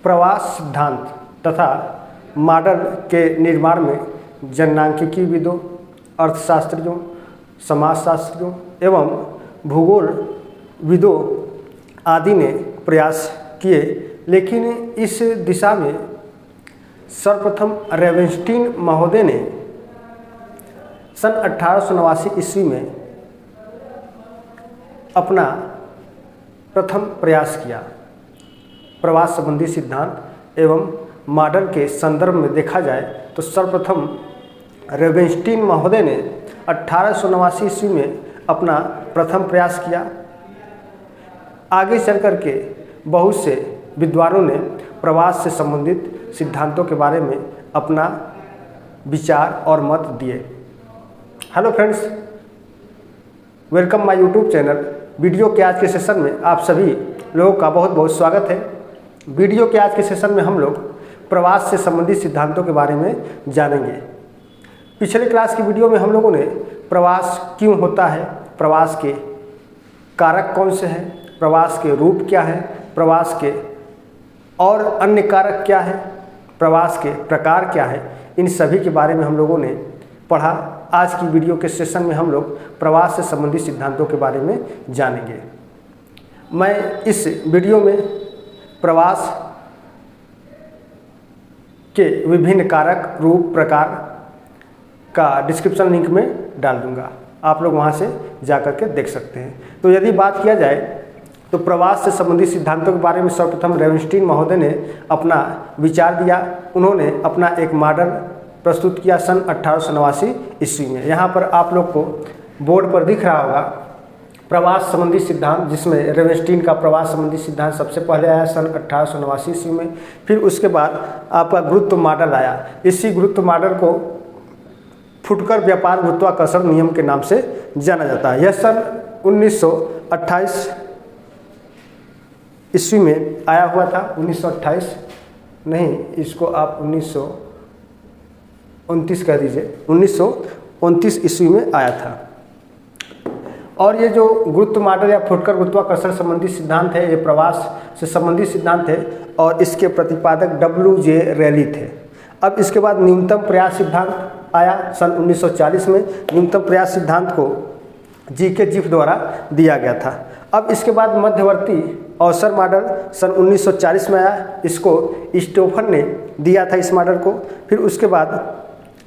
प्रवास सिद्धांत तथा मॉडल के निर्माण में जनसांख्यिकीविदों, अर्थशास्त्रियों, समाजशास्त्रियों एवं भूगोलविदों आदि ने प्रयास किए, लेकिन इस दिशा में सर्वप्रथम रेवेनस्टीन महोदय ने सन 1889 ईस्वी में अपना प्रथम प्रयास किया। प्रवास संबंधी सिद्धांत एवं मॉडल के संदर्भ में देखा जाए तो सर्वप्रथम रेवेनस्टीन महोदय ने 1889 ईस्वी में अपना प्रथम प्रयास किया। आगे चल कर के बहुत से विद्वानों ने प्रवास से संबंधित सिद्धांतों के बारे में अपना विचार और मत दिए। Hello friends, welcome my YouTube channel. Video के आज के सेशन में आप सभी लोगों का बहुत बहुत स्वागत है। वीडियो के आज के सेशन में हम लोग प्रवास से संबंधित सिद्धांतों के बारे में जानेंगे। पिछले क्लास की वीडियो में हम लोगों ने प्रवास क्यों होता है, प्रवास के कारक कौन से हैं, प्रवास के रूप क्या है, प्रवास के और अन्य कारक क्या है, प्रवास के प्रकार क्या है, इन सभी के बारे में हम लोगों ने पढ़ा। आज की वीडियो के सेशन में हम लोग प्रवास से संबंधित सिद्धांतों के बारे में जानेंगे। मैं इस वीडियो में प्रवास के विभिन्न कारक, रूप, प्रकार का डिस्क्रिप्शन लिंक में डाल दूंगा, आप लोग वहां से जाकर के देख सकते हैं। तो यदि बात किया जाए तो प्रवास से संबंधित सिद्धांतों के बारे में सर्वप्रथम रेवेनस्टीन महोदय ने अपना विचार दिया। उन्होंने अपना एक मॉडल प्रस्तुत किया सन 1889 ईस्वी में। यहाँ पर आप लोग को बोर्ड पर दिख रहा होगा प्रवास संबंधी सिद्धांत, जिसमें रेवेनस्टीन का प्रवास संबंधी सिद्धांत सबसे पहले आया सन 1889 ईस्वी में। फिर उसके बाद आपका गुरुत्व मॉडल आया। इसी गुरुत्व मॉडल को फुटकर व्यापार गुरुत्वाकर्षण नियम के नाम से जाना जाता है। यह सन 1928 ईस्वी में आया हुआ था। 1928 नहीं, इसको आप 1929 कह दीजिए, 1929 ईस्वी में आया था। और ये जो गुरुत्व मॉडल या फुटकर गुरुत्वाकर्षण संबंधी सिद्धांत है, ये प्रवास से संबंधित सिद्धांत है और इसके प्रतिपादक W.J. रेली थे। अब इसके बाद न्यूनतम प्रयास सिद्धांत आया सन 1940 में। न्यूनतम प्रयास सिद्धांत को G.K. जिफ द्वारा दिया गया था। अब इसके बाद मध्यवर्ती अवसर मॉडल सन 1940 में आया। इसको स्टोफन ने दिया था इस मॉडल को। फिर उसके बाद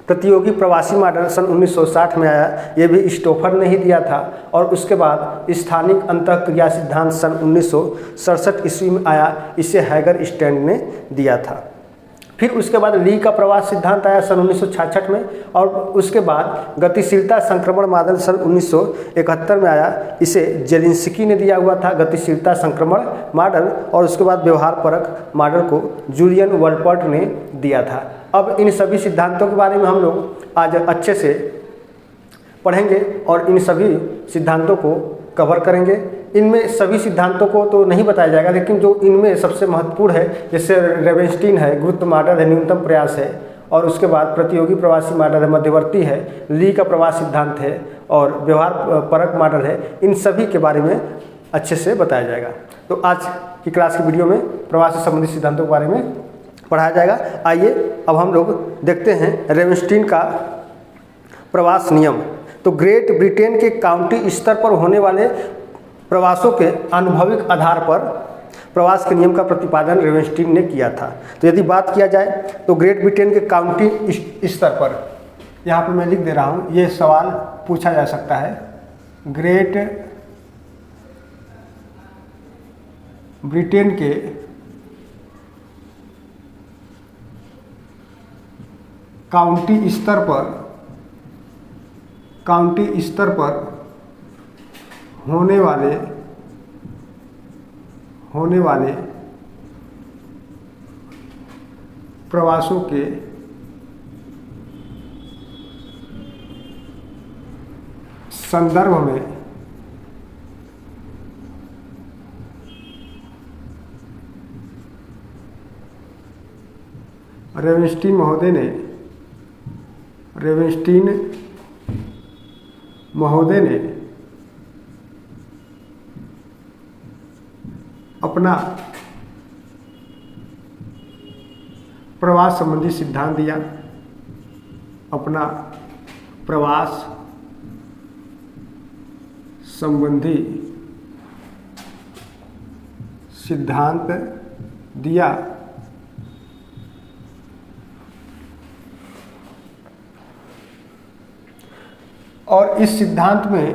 प्रतियोगी प्रवासी मॉडल सन 1960 में आया। ये भी स्टोफन ने ही दिया था। और उसके बाद स्थानिक अंतःक्रिया सिद्धांत सन 1967 ईस्वी में आया। इसे हैगर स्टैंड ने दिया था। फिर उसके बाद ली का प्रवास सिद्धांत आया सन 1966 में। और उसके बाद गतिशीलता संक्रमण मॉडल सन 1971 में आया। इसे जेलिंस्की ने दिया हुआ था, गतिशीलता संक्रमण मॉडल। और उसके बाद व्यवहार परक मॉडल को जूलियन वॉलपर्ट ने दिया था। अब इन सभी सिद्धांतों के बारे में हम लोग आज अच्छे से पढ़ेंगे और इन सभी सिद्धांतों को कवर करेंगे। इनमें सभी सिद्धांतों को तो नहीं बताया जाएगा, लेकिन जो इनमें सबसे महत्वपूर्ण है, जैसे रेवेनस्टीन है, गुरुत्व मॉडल है, न्यूनतम प्रयास है, और उसके बाद प्रतियोगी प्रवासी मॉडल है, मध्यवर्ती है, ली का प्रवास सिद्धांत है और व्यवहार परक मॉडल है, इन सभी के बारे में अच्छे से बताया जाएगा। तो आज की क्लास की वीडियो में प्रवास से संबंधित सिद्धांतों के बारे में पढ़ाया जाएगा। आइए अब हम लोग देखते हैं रेवेनस्टीन का प्रवास नियम। तो ग्रेट ब्रिटेन के काउंटी स्तर पर होने वाले प्रवासों के अनुभविक आधार पर प्रवास के नियम का प्रतिपादन रेवेनस्टीन ने किया था। तो यदि बात किया जाए तो ग्रेट ब्रिटेन के काउंटी स्तर पर, यहाँ पर मैं लिख दे रहा हूँ, ये सवाल पूछा जा सकता है। ग्रेट ब्रिटेन के काउंटी स्तर पर होने वाले प्रवासों के संदर्भ में रेवेनस्टीन महोदय ने अपना प्रवास संबंधी सिद्धांत दिया, अपना प्रवास संबंधी सिद्धांत दिया। और इस सिद्धांत में,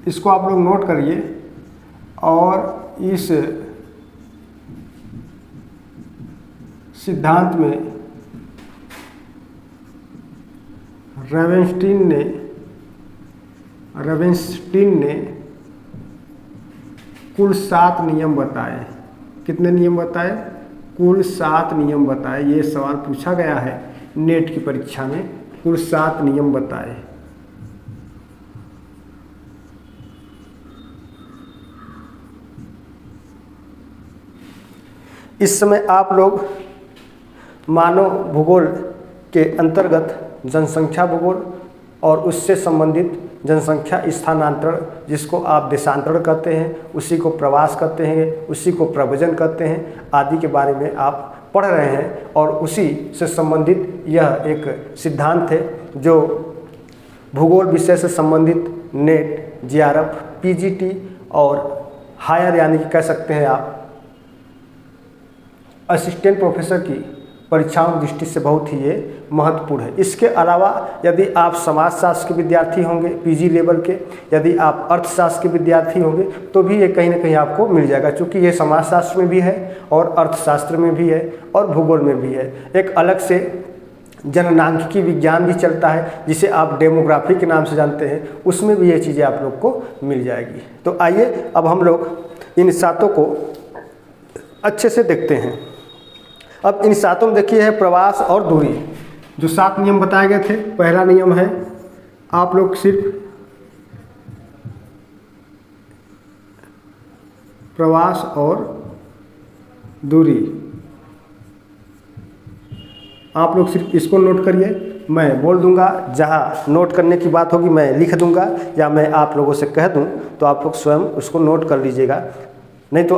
इसको आप लोग नोट करिए, और इस सिद्धांत में रेवेनस्टीन ने कुल 7 नियम बताए। कितने नियम बताए? कुल 7 नियम बताए। ये सवाल पूछा गया है नेट की परीक्षा में, कुल 7 नियम बताए। इस समय आप लोग मानव भूगोल के अंतर्गत जनसंख्या भूगोल और उससे संबंधित जनसंख्या स्थानांतरण, जिसको आप देशांतरण कहते हैं, उसी को प्रवास कहते हैं, उसी को प्रव्रजन कहते हैं, आदि के बारे में आप पढ़ रहे हैं। और उसी से संबंधित यह एक सिद्धांत है जो भूगोल विषय से संबंधित नेट, जेआरएफ, पीजीटी और हायर यानी कि कह सकते हैं आप असिस्टेंट प्रोफेसर की परीक्षाओं की दृष्टि से बहुत ही ये महत्वपूर्ण है। इसके अलावा यदि आप समाजशास्त्र के विद्यार्थी होंगे पीजी लेवल के, यदि आप अर्थशास्त्र के विद्यार्थी होंगे, तो भी ये कहीं ना कहीं आपको मिल जाएगा, क्योंकि ये समाजशास्त्र में भी है और अर्थशास्त्र में भी है और भूगोल में भी है। एक अलग से जननांकिकी विज्ञान भी चलता है, जिसे आप डेमोग्राफी के नाम से जानते हैं, उसमें भी ये चीज़ें आप लोग को मिल जाएगी। तो आइए अब हम लोग इन 7 को अच्छे से देखते हैं। अब इन 7 में देखिए है प्रवास और दूरी, जो 7 नियम बताए गए थे। पहला नियम है, आप लोग सिर्फ प्रवास और दूरी, आप लोग सिर्फ इसको नोट करिए। मैं बोल दूंगा, जहाँ नोट करने की बात होगी मैं लिख दूंगा, या मैं आप लोगों से कह दूं तो आप लोग स्वयं उसको नोट कर लीजिएगा। नहीं तो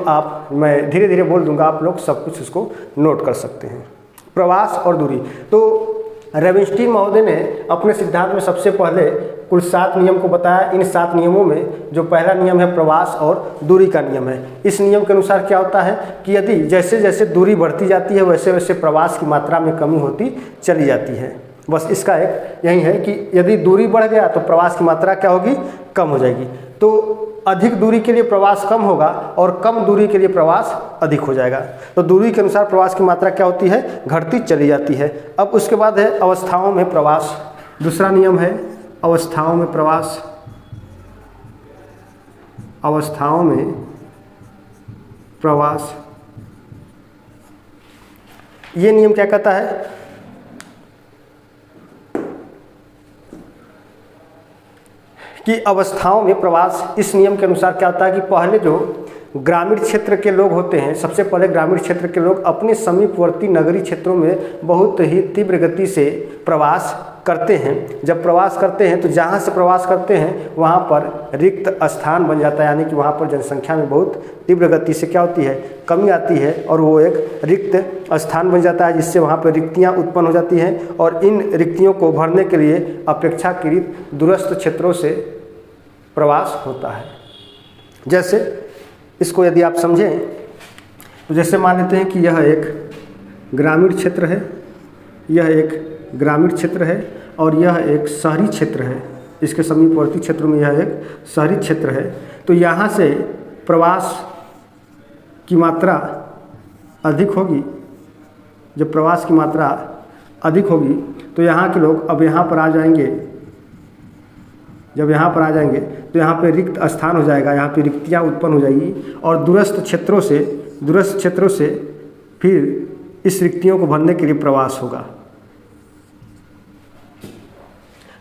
मैं धीरे धीरे बोल दूंगा, आप लोग सब कुछ उसको नोट कर सकते हैं। प्रवास और दूरी, तो रेवेनस्टीन महोदय ने अपने सिद्धांत में सबसे पहले कुल 7 नियम को बताया। इन 7 नियमों में जो पहला नियम है प्रवास और दूरी का नियम है। इस नियम के अनुसार क्या होता है कि यदि जैसे जैसे दूरी बढ़ती जाती है वैसे वैसे प्रवास की मात्रा में कमी होती चली जाती है। बस इसका एक यही है कि यदि दूरी बढ़ गया तो प्रवास की मात्रा क्या होगी? कम हो जाएगी। तो अधिक दूरी के लिए प्रवास कम होगा और कम दूरी के लिए प्रवास अधिक हो जाएगा। तो दूरी के अनुसार प्रवास की मात्रा क्या होती है? घटती चली जाती है। अब उसके बाद है अवस्थाओं में प्रवास। दूसरा नियम है अवस्थाओं में प्रवास। अवस्थाओं में प्रवास, ये नियम क्या कहता है कि अवस्थाओं में प्रवास, इस नियम के अनुसार क्या होता है कि पहले जो ग्रामीण क्षेत्र के लोग होते हैं, सबसे पहले ग्रामीण क्षेत्र के लोग अपने समीपवर्ती नगरीय क्षेत्रों में बहुत ही तीव्र गति से प्रवास करते हैं। जब प्रवास करते हैं तो जहाँ से प्रवास करते हैं वहाँ पर रिक्त स्थान बन जाता है, यानी कि वहाँ पर जनसंख्या में बहुत तीव्र गति से क्या होती है? कमी आती है, और वो एक रिक्त स्थान बन जाता है, जिससे वहाँ पर रिक्तियाँ उत्पन्न हो जाती हैं। और इन रिक्तियों को भरने के लिए अपेक्षाकृत दूरस्थ क्षेत्रों से प्रवास होता है। जैसे इसको यदि आप समझें तो जैसे मान लेते हैं कि यह एक ग्रामीण क्षेत्र है, यह एक ग्रामीण क्षेत्र है और यह एक शहरी क्षेत्र है। इसके समीपवर्ती क्षेत्रों में यह एक शहरी क्षेत्र है। तो यहाँ से प्रवास की मात्रा अधिक होगी। जब प्रवास की मात्रा अधिक होगी तो यहाँ के लोग अब यहाँ पर आ जाएंगे। जब यहाँ पर आ जाएंगे तो यहाँ पे रिक्त स्थान हो जाएगा, यहाँ पे रिक्तियाँ उत्पन्न हो जाएगी और दूरस्थ क्षेत्रों से फिर इस रिक्तियों को भरने के लिए प्रवास होगा।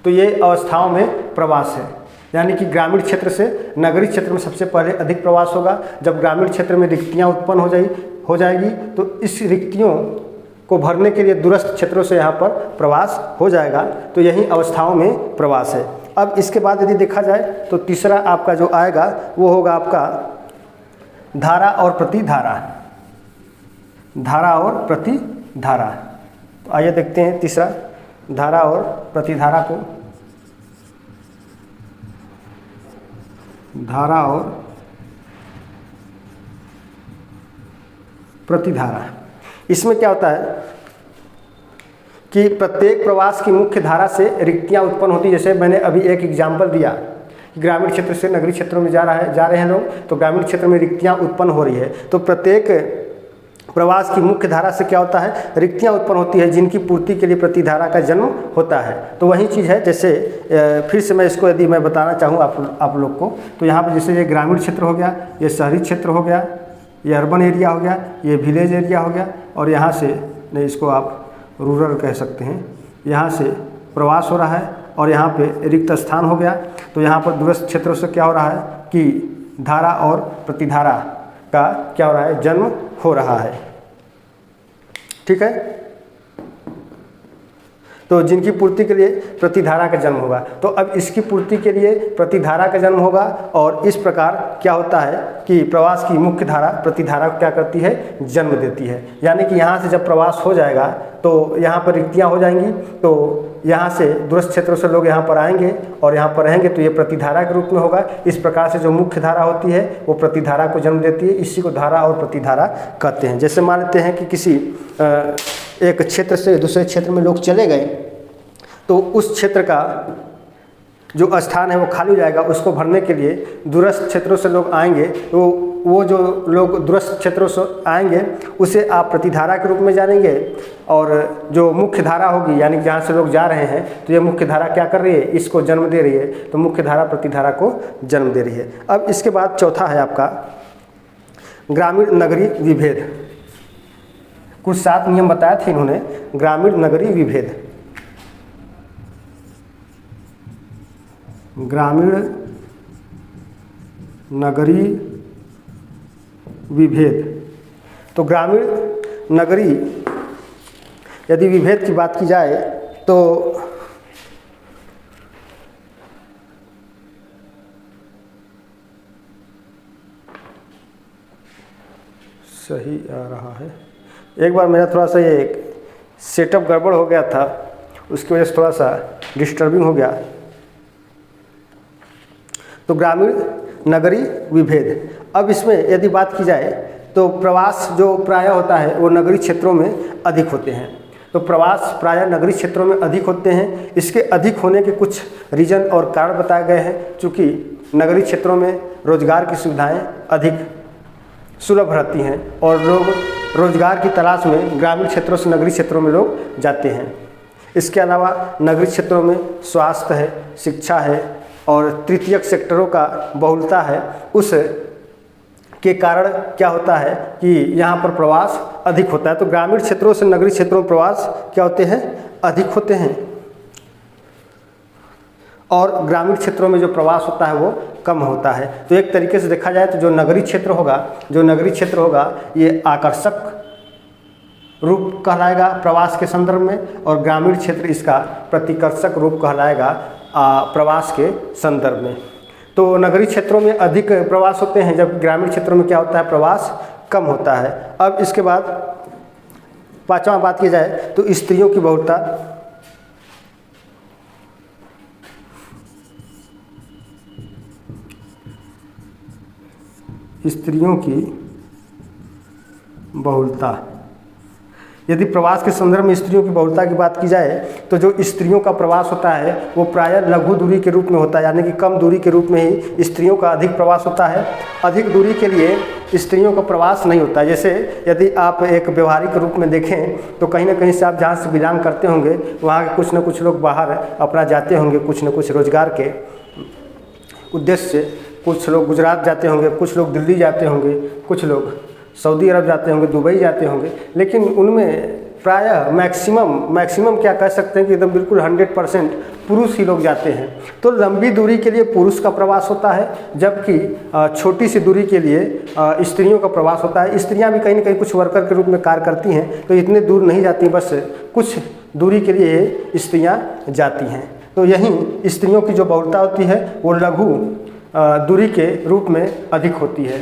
तो ये अवस्थाओं में प्रवास है, यानी कि ग्रामीण क्षेत्र से नगरीय क्षेत्र में सबसे पहले अधिक प्रवास होगा। जब ग्रामीण क्षेत्र में रिक्तियाँ उत्पन्न हो जाएगी तो इस रिक्तियों को भरने के लिए दूरस्थ क्षेत्रों से यहाँ पर प्रवास हो जाएगा। तो यही अवस्थाओं में प्रवास है। अब इसके बाद यदि देखा जाए तो तीसरा आपका जो आएगा वो होगा आपका धारा और प्रतिधारा। धारा और धारा। तो आइए देखते हैं तीसरा, धारा और प्रतिधारा को। धारा और प्रतिधारा, इसमें क्या होता है कि प्रत्येक प्रवास की मुख्य धारा से रिक्तियां उत्पन्न होती है। जैसे मैंने अभी एक एग्जाम्पल दिया, ग्रामीण क्षेत्र से नगरीय क्षेत्रों में जा रहे हैं लोग, तो ग्रामीण क्षेत्र में रिक्तियां उत्पन्न हो रही है। तो प्रत्येक प्रवास की मुख्य धारा से क्या होता है, रिक्तियां उत्पन्न होती है, जिनकी पूर्ति के लिए प्रतिधारा का जन्म होता है। तो वही चीज़ है, जैसे फिर से मैं इसको यदि मैं बताना चाहूँ आप लोग को, तो यहाँ पर जैसे ये ग्रामीण क्षेत्र हो गया, ये शहरी क्षेत्र हो गया, ये अर्बन एरिया हो गया, ये विलेज एरिया हो गया, और यहाँ से नहीं, इसको आप रूरल कह सकते हैं, यहाँ से प्रवास हो रहा है और यहाँ पे रिक्त स्थान हो गया। तो यहाँ पर दूरस्थ क्षेत्रों से क्या हो रहा है कि धारा और प्रतिधारा का क्या हो रहा है, जन्म हो रहा है। ठीक है, तो जिनकी पूर्ति के लिए प्रतिधारा का जन्म होगा। तो अब इसकी पूर्ति के लिए प्रतिधारा का जन्म होगा, और इस प्रकार क्या होता है कि प्रवास की मुख्य धारा प्रतिधारा को क्या करती है, जन्म देती है। यानी कि यहाँ से जब प्रवास हो जाएगा तो यहाँ पर रिक्तियाँ हो जाएंगी, तो यहाँ से दूरस्थ क्षेत्रों से लोग यहाँ पर आएंगे और यहाँ पर रहेंगे, तो ये प्रतिधारा के रूप में होगा। इस प्रकार से जो मुख्य धारा होती है वो प्रतिधारा को जन्म देती है। इसी को धारा और प्रतिधारा कहते हैं। जैसे मान लेते हैं कि किसी एक क्षेत्र से दूसरे क्षेत्र में लोग चले गए, तो उस क्षेत्र का जो स्थान है वो खाली हो जाएगा। उसको भरने के लिए दूरस्थ क्षेत्रों से लोग आएंगे, तो वो जो लोग दूरस्थ क्षेत्रों से आएंगे उसे आप प्रतिधारा के रूप में जानेंगे, और जो मुख्य धारा होगी यानी जहाँ से लोग जा रहे हैं, तो ये मुख्य धारा क्या कर रही है, इसको जन्म दे रही है। तो मुख्य धारा प्रतिधारा को जन्म दे रही है। अब इसके बाद चौथा है आपका ग्रामीण नगरीय विभेद। कुछ 7 नियम बताए थे इन्होंने, ग्रामीण नगरीय विभेद। ग्रामीण नगरीय विभेद। तो ग्रामीण नगरीय यदि विभेद की बात की जाए तो सही आ रहा है। एक बार मेरा थोड़ा सा ये सेटअप गड़बड़ हो गया था, उसकी वजह से थोड़ा सा डिस्टर्बिंग हो गया। तो ग्रामीण नगरीय विभेद। अब इसमें यदि बात की जाए तो प्रवास जो प्रायः होता है वो नगरीय क्षेत्रों में अधिक होते हैं। तो प्रवास प्रायः नगरीय क्षेत्रों में अधिक होते हैं। इसके अधिक होने के कुछ रीजन और कारण बताए गए हैं। चूँकि नगरीय क्षेत्रों में रोजगार की सुविधाएं अधिक सुलभ रहती हैं और लोग रोजगार की तलाश में ग्रामीण क्षेत्रों से नगरीय क्षेत्रों में लोग जाते हैं। इसके अलावा नगरीय क्षेत्रों में स्वास्थ्य है, शिक्षा है और तृतीयक सेक्टरों का बहुलता है। उस के कारण क्या होता है कि यहाँ पर प्रवास अधिक होता है। तो ग्रामीण क्षेत्रों से नगरीय क्षेत्रों में प्रवास क्या होते हैं, अधिक होते हैं, और ग्रामीण क्षेत्रों में जो प्रवास होता है वो कम होता है। तो एक तरीके से देखा जाए तो जो नगरीय क्षेत्र होगा ये आकर्षक रूप कहलाएगा प्रवास के संदर्भ में, और ग्रामीण क्षेत्र इसका प्रतिकर्षक रूप कहलाएगा प्रवास के संदर्भ में। तो नगरीय क्षेत्रों में अधिक प्रवास होते हैं, जब ग्रामीण क्षेत्रों में क्या होता है, प्रवास कम होता है। अब इसके बाद 5वां बात की जाए तो स्त्रियों की बहुलता। स्त्रियों की बहुलता। यदि प्रवास के संदर्भ में स्त्रियों की बहुलता की बात की जाए तो जो स्त्रियों का प्रवास होता है वो प्रायः लघु दूरी के रूप में होता है, यानी कि कम दूरी के रूप में ही स्त्रियों का अधिक प्रवास होता है। अधिक दूरी के लिए स्त्रियों का प्रवास नहीं होता है। जैसे यदि आप एक व्यवहारिक रूप में देखें तो कहीं ना कहीं से आप जहाँ से बिलोंग करते होंगे वहाँ के कुछ न कुछ लोग बाहर अपना जाते होंगे, कुछ न कुछ रोजगार के उद्देश्य से। कुछ लोग गुजरात जाते होंगे, कुछ लोग दिल्ली जाते होंगे, कुछ लोग सऊदी अरब जाते होंगे, दुबई जाते होंगे, लेकिन उनमें प्रायः मैक्सिमम क्या कह सकते हैं कि एकदम बिल्कुल 100% पुरुष ही लोग जाते हैं। तो लंबी दूरी के लिए पुरुष का प्रवास होता है, जबकि छोटी सी दूरी के लिए स्त्रियों का प्रवास होता है। स्त्रियां भी कहीं ना कहीं कुछ वर्कर के रूप में कार्य करती हैं, तो इतने दूर नहीं जाती, बस कुछ दूरी के लिए स्त्रियां जाती हैं। तो यहीं स्त्रियों की जो बहुलता होती है वो लघु दूरी के रूप में अधिक होती है।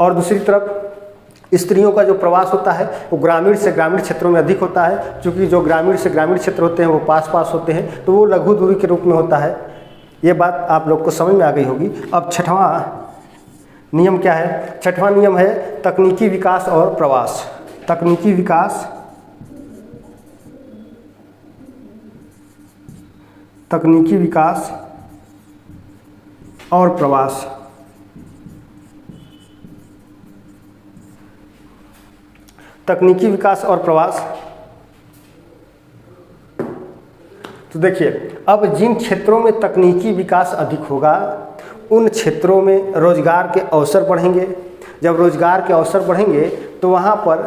और दूसरी तरफ स्त्रियों का जो प्रवास होता है वो ग्रामीण से ग्रामीण क्षेत्रों में अधिक होता है, क्योंकि जो ग्रामीण से ग्रामीण क्षेत्र होते हैं वो पास पास होते हैं, तो वो लघु दूरी के रूप में होता है। ये बात आप लोग को समझ में आ गई होगी। अब छठवां नियम क्या है? छठवां नियम है तकनीकी विकास और प्रवास। तकनीकी विकास, तकनीकी विकास और प्रवास। तकनीकी विकास और प्रवास, तो देखिए, अब जिन क्षेत्रों में तकनीकी विकास अधिक होगा उन क्षेत्रों में रोजगार के अवसर बढ़ेंगे। जब रोजगार के अवसर बढ़ेंगे तो वहाँ पर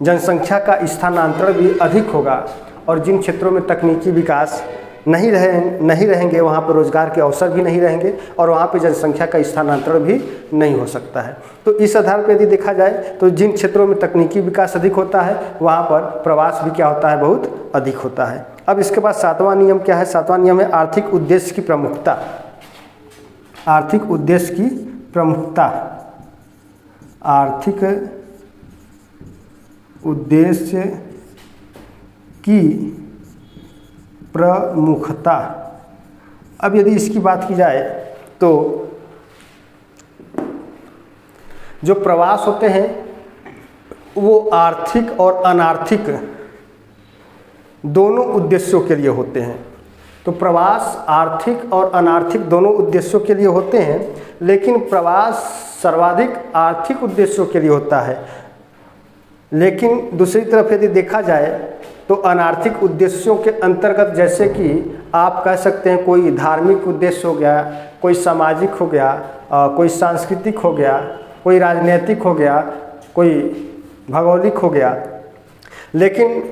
जनसंख्या का स्थानांतरण भी अधिक होगा, और जिन क्षेत्रों में तकनीकी विकास नहीं रहेंगे वहाँ पर रोजगार के अवसर भी नहीं रहेंगे, और वहाँ पर जनसंख्या का स्थानांतरण भी नहीं हो सकता है। तो इस आधार पर यदि देखा जाए तो जिन क्षेत्रों में तकनीकी विकास अधिक होता है वहाँ पर प्रवास भी क्या होता है? बहुत अधिक होता है। अब इसके बाद सातवां नियम क्या है? सातवां नियम है आर्थिक उद्देश्य की प्रमुखता। आर्थिक उद्देश्य की प्रमुखता। आर्थिक उद्देश्य की प्रमुखता। अब यदि इसकी बात की जाए तो जो प्रवास होते हैं वो आर्थिक और अनार्थिक दोनों उद्देश्यों के लिए होते हैं। तो प्रवास आर्थिक और अनार्थिक दोनों उद्देश्यों के लिए होते हैं, लेकिन प्रवास सर्वाधिक आर्थिक उद्देश्यों के लिए होता है। लेकिन दूसरी तरफ यदि देखा जाए तो अनार्थिक उद्देश्यों के अंतर्गत, जैसे कि आप कह सकते हैं कोई धार्मिक उद्देश्य हो गया, कोई सामाजिक हो गया, कोई सांस्कृतिक हो गया, कोई राजनीतिक हो गया, कोई भौगोलिक हो गया। लेकिन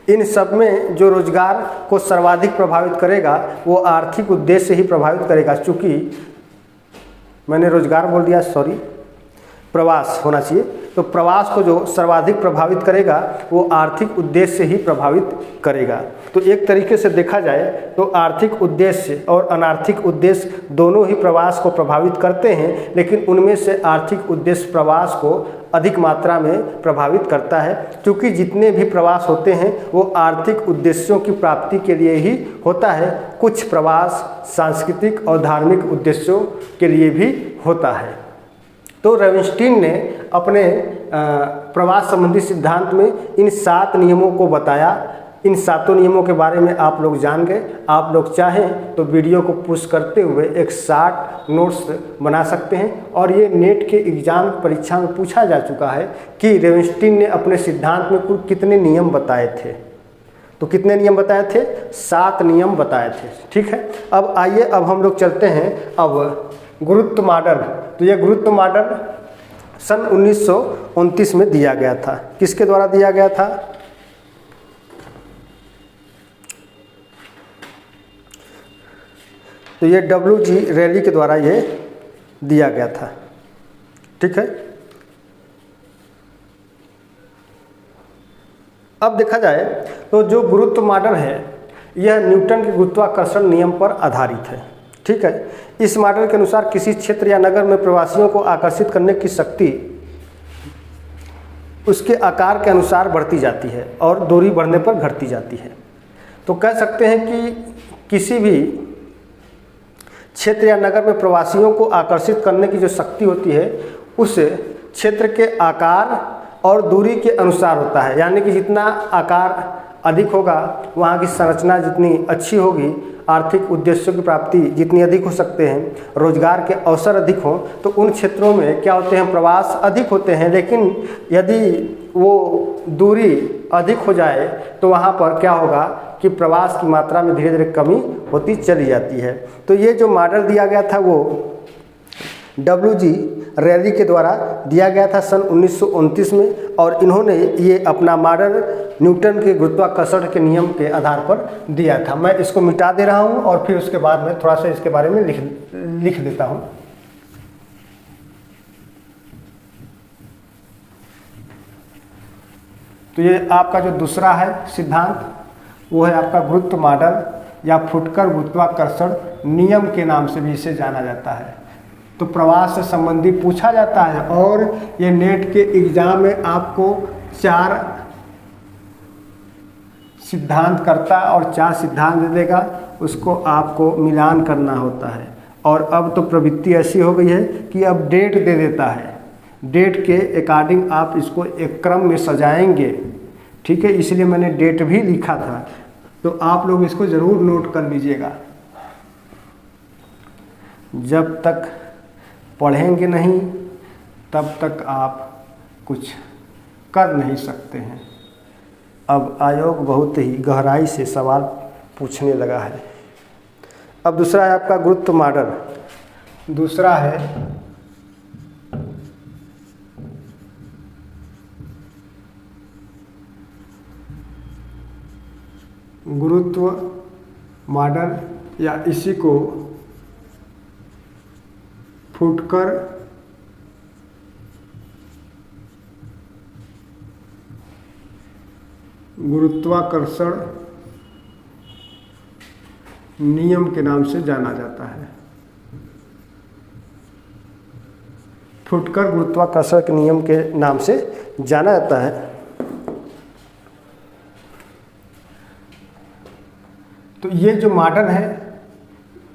इन सब में जो रोजगार को सर्वाधिक प्रभावित करेगा वो आर्थिक उद्देश्य ही प्रभावित करेगा। चूँकि मैंने रोजगार बोल दिया, सॉरी, प्रवास होना चाहिए। तो प्रवास को जो सर्वाधिक प्रभावित करेगा वो आर्थिक उद्देश्य ही प्रभावित करेगा। तो एक तरीके से देखा जाए तो आर्थिक उद्देश्य और अनार्थिक उद्देश्य दोनों ही प्रवास को प्रभावित करते हैं, लेकिन उनमें से आर्थिक उद्देश्य प्रवास को अधिक मात्रा में प्रभावित करता है, क्योंकि जितने भी प्रवास होते हैं वो आर्थिक उद्देश्यों की प्राप्ति के लिए ही होता है। कुछ प्रवास सांस्कृतिक और धार्मिक उद्देश्यों के लिए भी होता है। तो रेविन्स्टीन ने अपने प्रवास संबंधी सिद्धांत में इन 7 नियमों को बताया। इन 7 नियमों के बारे में आप लोग जान गए। आप लोग चाहें तो वीडियो को पुश करते हुए एक शॉर्ट नोट्स बना सकते हैं, और ये नेट के एग्ज़ाम परीक्षा में पूछा जा चुका है कि रेविन्स्टीन ने अपने सिद्धांत में कुल कितने नियम बताए थे। तो कितने नियम बताए थे? 7 नियम बताए थे। ठीक है, अब आइए अब हम लोग चलते हैं अब गुरुत्व मॉडल। तो ये गुरुत्व मॉडल सन 1929 में दिया गया था। किसके द्वारा दिया गया था? तो ये W.G. रेली के द्वारा ये दिया गया था। ठीक है, अब देखा जाए तो जो गुरुत्व मॉडल है यह न्यूटन के गुरुत्वाकर्षण नियम पर आधारित है। ठीक है, इस मॉडल के अनुसार किसी क्षेत्र या नगर में प्रवासियों को आकर्षित करने की शक्ति उसके आकार के अनुसार बढ़ती जाती है और दूरी बढ़ने पर घटती जाती है। तो कह सकते हैं कि किसी भी क्षेत्र या नगर में प्रवासियों को आकर्षित करने की जो शक्ति होती है उस क्षेत्र के आकार और दूरी के अनुसार होता है। यानी कि जितना आकार अधिक होगा वहाँ की संरचना जितनी अच्छी होगी, आर्थिक उद्देश्यों की प्राप्ति जितनी अधिक हो सकते हैं, रोजगार के अवसर अधिक हों, तो उन क्षेत्रों में क्या होते हैं? प्रवास अधिक होते हैं। लेकिन यदि वो दूरी अधिक हो जाए तो वहाँ पर क्या होगा कि प्रवास की मात्रा में धीरे धीरे कमी होती चली जाती है। तो ये जो मॉडल दिया गया था वो W.G. रेली के द्वारा दिया गया था सन 1929 में, और इन्होंने ये अपना मॉडल न्यूटन के गुरुत्वाकर्षण के नियम के आधार पर दिया था। मैं इसको मिटा दे रहा हूँ और फिर उसके बाद में थोड़ा सा इसके बारे में लिख देता हूँ। तो ये आपका जो दूसरा है सिद्धांत वो है आपका गुरुत्व मॉडल या फुटकर गुरुत्वाकर्षण नियम के नाम से भी इसे जाना जाता है। तो प्रवास से संबंधित पूछा जाता है। और ये नेट के एग्जाम में आपको 4 सिद्धांत करता और 4 सिद्धांत दे देगा, उसको आपको मिलान करना होता है। और अब तो प्रवृत्ति ऐसी हो गई है कि अब डेट दे देता है, डेट के अकॉर्डिंग आप इसको एक क्रम में सजाएंगे, ठीक है। इसलिए मैंने डेट भी लिखा था, तो आप लोग इसको ज़रूर नोट कर लीजिएगा। जब तक पढ़ेंगे नहीं तब तक आप कुछ कर नहीं सकते हैं। अब आयोग बहुत ही गहराई से सवाल पूछने लगा है। अब दूसरा है आपका गुरुत्व मॉडल। दूसरा है गुरुत्व मॉडल, या इसी को फुटकर गुरुत्वाकर्षण नियम के नाम से जाना जाता है। फुटकर गुरुत्वाकर्षण के नियम के नाम से जाना जाता है। तो ये जो मॉडल है,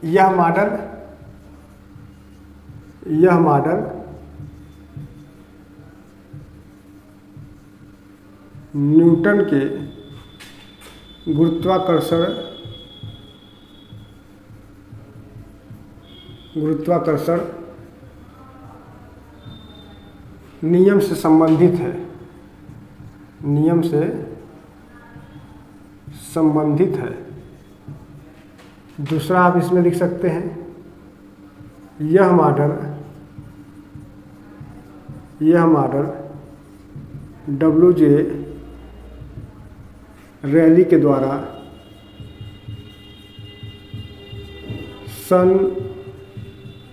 यह मॉडल न्यूटन के गुरुत्वाकर्षण नियम से संबंधित है, नियम से संबंधित है। दूसरा आप इसमें लिख सकते हैं, यह मॉडल WJ रैली के द्वारा सन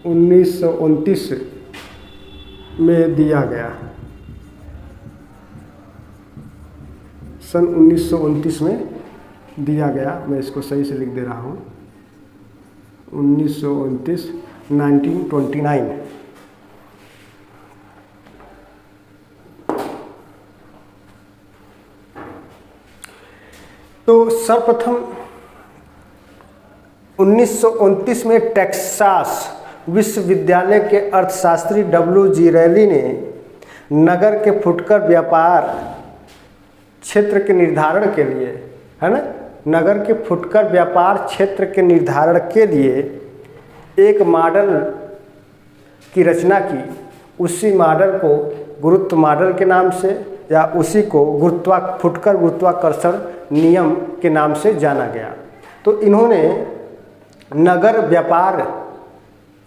1929 में दिया गया। सन 1929 में दिया गया। मैं इसको सही से लिख दे रहा हूँ, 1929। तो सर्वप्रथम 1929 में टेक्सास विश्वविद्यालय के अर्थशास्त्री WG रैली ने नगर के फुटकर व्यापार क्षेत्र के निर्धारण के लिए, है ना, नगर के फुटकर व्यापार क्षेत्र के निर्धारण के लिए एक मॉडल की रचना की। उसी मॉडल को गुरुत्व मॉडल के नाम से, या उसी को फुटकर गुरुत्वाकर्षण नियम के नाम से जाना गया। तो इन्होंने नगर व्यापार,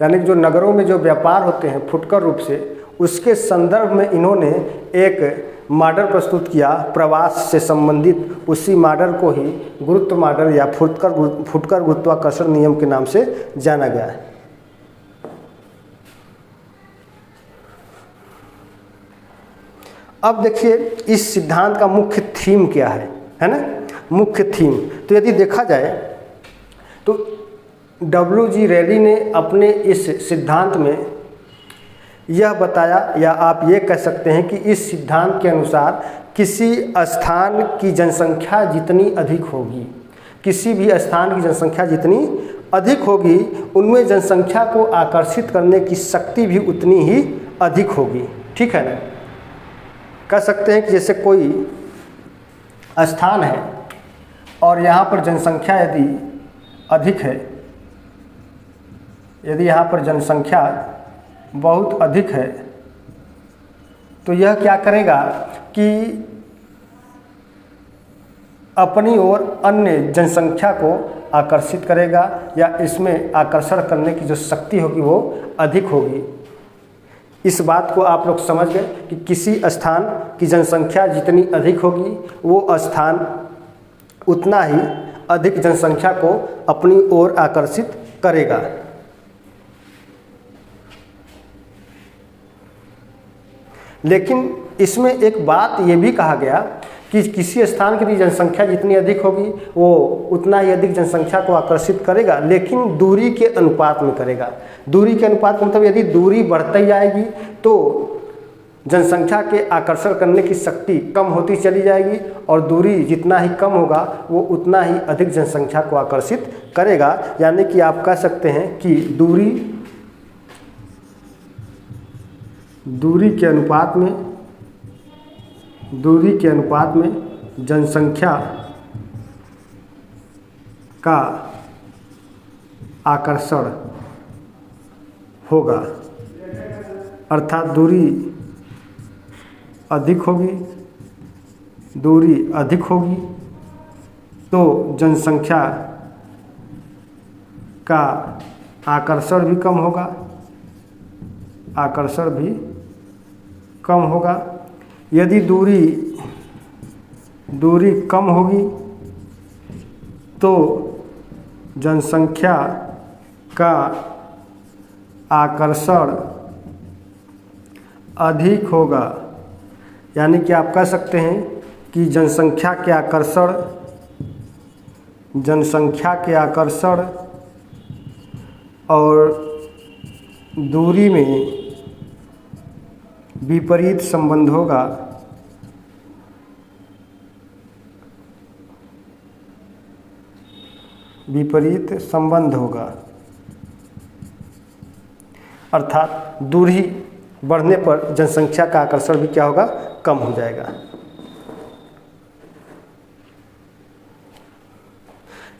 यानी जो नगरों में जो व्यापार होते हैं फुटकर रूप से, उसके संदर्भ में इन्होंने एक मॉडल प्रस्तुत किया प्रवास से संबंधित। उसी मॉडल को ही गुरुत्व मॉडल या फुटकर गुरुत्वाकर्षण नियम के नाम से जाना गया है। अब देखिए इस सिद्धांत का मुख्य थीम क्या है ना, मुख्य थीम। तो यदि देखा जाए तो WG रैली ने अपने इस सिद्धांत में यह बताया, या आप ये कह सकते हैं कि इस सिद्धांत के अनुसार किसी स्थान की जनसंख्या जितनी अधिक होगी, किसी भी स्थान की जनसंख्या जितनी अधिक होगी, उनमें जनसंख्या को आकर्षित करने की शक्ति भी उतनी ही अधिक होगी। ठीक है ना। कह सकते हैं कि जैसे कोई स्थान है और यहाँ पर जनसंख्या यदि अधिक है, यदि यहाँ पर जनसंख्या बहुत अधिक है, तो यह क्या करेगा कि अपनी ओर अन्य जनसंख्या को आकर्षित करेगा, या इसमें आकर्षण करने की जो शक्ति होगी वो अधिक होगी। इस बात को आप लोग समझ गए कि किसी स्थान की जनसंख्या जितनी अधिक होगी, वो स्थान उतना ही अधिक जनसंख्या को अपनी ओर आकर्षित करेगा। लेकिन इसमें एक बात ये भी कहा गया कि किसी स्थान की जनसंख्या जितनी अधिक होगी वो उतना ही अधिक जनसंख्या को आकर्षित करेगा, लेकिन दूरी के अनुपात में करेगा। दूरी के अनुपात मतलब यदि दूरी बढ़ती जाएगी तो जनसंख्या के आकर्षण करने की शक्ति कम होती चली जाएगी, और दूरी जितना ही कम होगा वो उतना ही अधिक जनसंख्या को आकर्षित करेगा। यानी कि आप कह सकते हैं कि दूरी के अनुपात में जनसंख्या का आकर्षण होगा, अर्थात दूरी अधिक होगी तो जनसंख्या का आकर्षण भी कम होगा। यदि दूरी कम होगी तो जनसंख्या का आकर्षण अधिक होगा। यानी कि आप कह सकते हैं कि जनसंख्या के आकर्षण और दूरी में विपरीत संबंध होगा। अर्थात दूरी बढ़ने पर जनसंख्या का आकर्षण भी क्या होगा, कम हो जाएगा।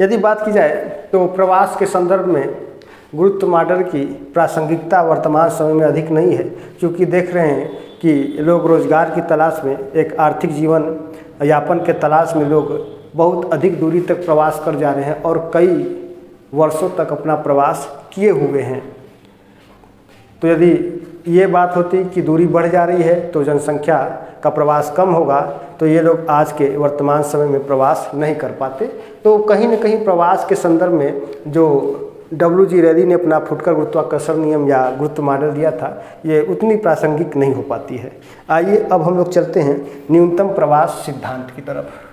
यदि बात की जाए तो प्रवास के संदर्भ में गुरुत्व मॉडल की प्रासंगिकता वर्तमान समय में अधिक नहीं है, क्योंकि देख रहे हैं कि लोग रोजगार की तलाश में, एक आर्थिक जीवन यापन के तलाश में लोग बहुत अधिक दूरी तक प्रवास कर जा रहे हैं और कई वर्षों तक अपना प्रवास किए हुए हैं। तो यदि ये बात होती कि दूरी बढ़ जा रही है तो जनसंख्या का प्रवास कम होगा, तो ये लोग आज के वर्तमान समय में प्रवास नहीं कर पाते। तो कहीं न कहीं प्रवास के संदर्भ में जो WG रैली ने अपना फुटकर गुरुत्वाकर्षण नियम या गुरुत्व मॉडल दिया था, ये उतनी प्रासंगिक नहीं हो पाती है। आइए अब हम लोग चलते हैं न्यूनतम प्रवास सिद्धांत की तरफ।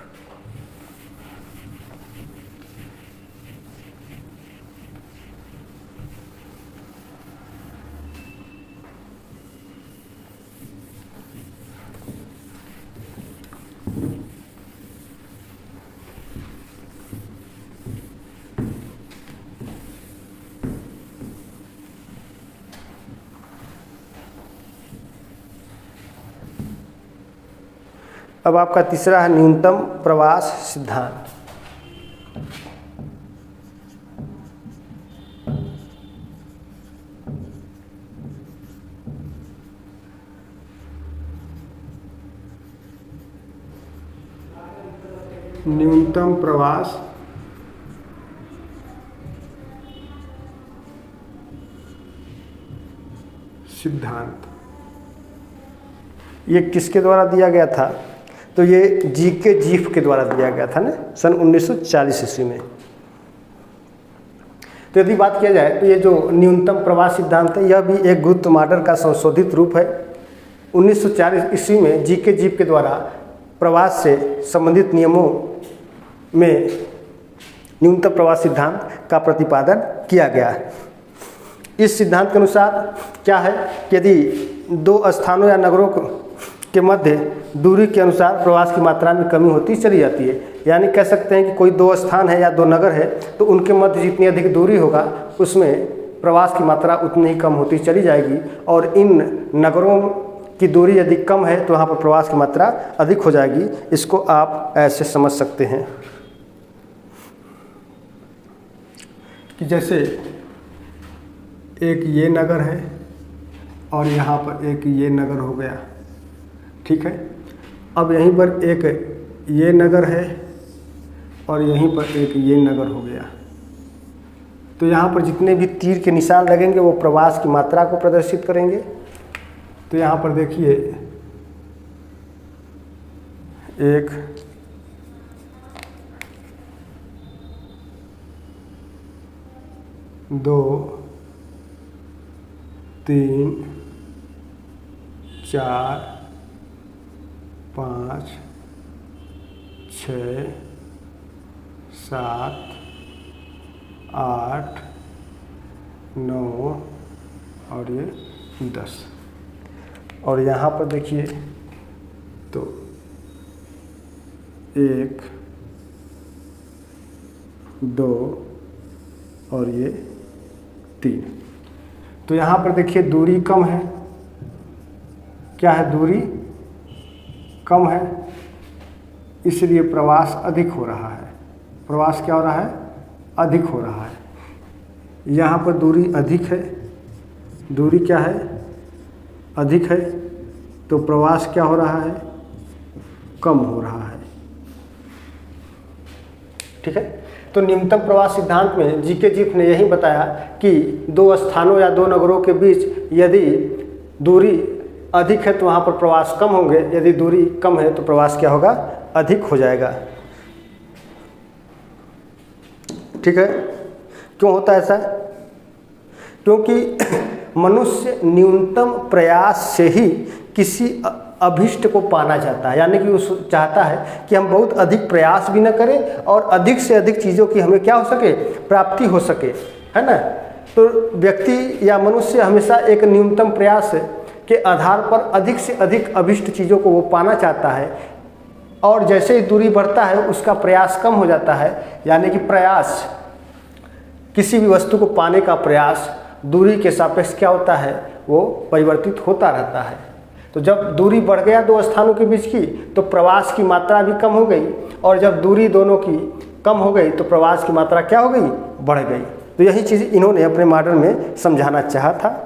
अब आपका तीसरा है न्यूनतम प्रवास सिद्धांत। न्यूनतम प्रवास सिद्धांत ये किसके द्वारा दिया गया था? तो ये GK जीफ के द्वारा दिया गया था ना, सन 1940 ईस्वी में। तो यदि बात किया जाए तो ये जो न्यूनतम प्रवास सिद्धांत है, यह भी एक गुरुत्व मॉडल का संशोधित रूप है। 1940 ईस्वी में GK जीफ के द्वारा प्रवास से संबंधित नियमों में न्यूनतम प्रवास सिद्धांत का प्रतिपादन किया गया है। इस सिद्धांत के अनुसार क्या है कि यदि दो स्थानों या नगरों के मध्य दूरी के अनुसार प्रवास की मात्रा में कमी होती चली जाती है। यानी कह सकते हैं कि कोई दो स्थान है या दो नगर है, तो उनके मध्य जितनी अधिक दूरी होगा उसमें प्रवास की मात्रा उतनी ही कम होती चली जाएगी, और इन नगरों की दूरी यदि कम है तो वहाँ पर प्रवास की मात्रा अधिक हो जाएगी। इसको आप ऐसे समझ सकते हैं कि जैसे एक ये नगर है और यहाँ पर एक ये नगर हो गया, ठीक है। अब यहीं पर एक ये नगर है और यहीं पर एक ये नगर हो गया। तो यहाँ पर जितने भी तीर के निशान लगेंगे वो प्रवास की मात्रा को प्रदर्शित करेंगे। तो यहाँ पर देखिए 1 2 3 4 5 6, 7, 8, 9 और ये 10। और यहाँ पर देखिए तो 1, 2 और ये 3। तो यहाँ पर देखिए दूरी कम है। क्या है? दूरी कम है, इसलिए प्रवास अधिक हो रहा है। प्रवास क्या हो रहा है? अधिक हो रहा है। यहाँ पर दूरी अधिक है, दूरी क्या है? अधिक है, तो प्रवास क्या हो रहा है? कम हो रहा है। ठीक है। तो न्यूनतम प्रवास सिद्धांत में जीके जीफ ने यही बताया कि दो स्थानों या दो नगरों के बीच यदि दूरी अधिक है तो वहाँ पर प्रवास कम होंगे, यदि दूरी कम है तो प्रवास क्या होगा? अधिक हो जाएगा। ठीक है। क्यों होता है ऐसा? क्योंकि मनुष्य न्यूनतम प्रयास से ही किसी अभिष्ट को पाना चाहता है, यानी कि वो चाहता है कि हम बहुत अधिक प्रयास भी न करें और अधिक से अधिक चीज़ों की हमें क्या हो सके? प्राप्ति हो सके, है ना। तो व्यक्ति या मनुष्य हमेशा एक न्यूनतम प्रयास के आधार पर अधिक से अधिक अभिष्ट चीज़ों को वो पाना चाहता है, और जैसे ही दूरी बढ़ता है उसका प्रयास कम हो जाता है। यानी कि प्रयास, किसी भी वस्तु को पाने का प्रयास दूरी के सापेक्ष क्या होता है? वो परिवर्तित होता रहता है। तो जब दूरी बढ़ गया दो स्थानों के बीच की, तो प्रवास की मात्रा भी कम हो गई, और जब दूरी दोनों की कम हो गई तो प्रवास की मात्रा क्या हो गई? बढ़ गई। तो यही चीज़ इन्होंने अपने मॉडल में समझाना चाहा था।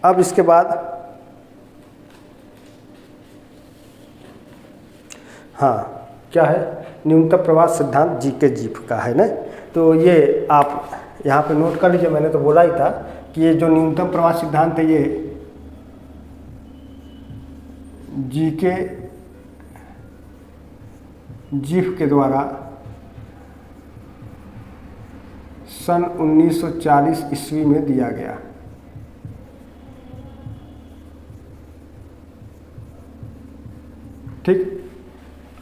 अब इसके बाद हाँ, क्या है? न्यूनतम प्रवास सिद्धांत जीके जीफ का है ना। तो ये आप यहाँ पे नोट कर लीजिए। मैंने तो बोला ही था कि ये जो न्यूनतम प्रवास सिद्धांत है ये जीके जीफ के द्वारा सन 1940 ईस्वी में दिया गया। ठीक।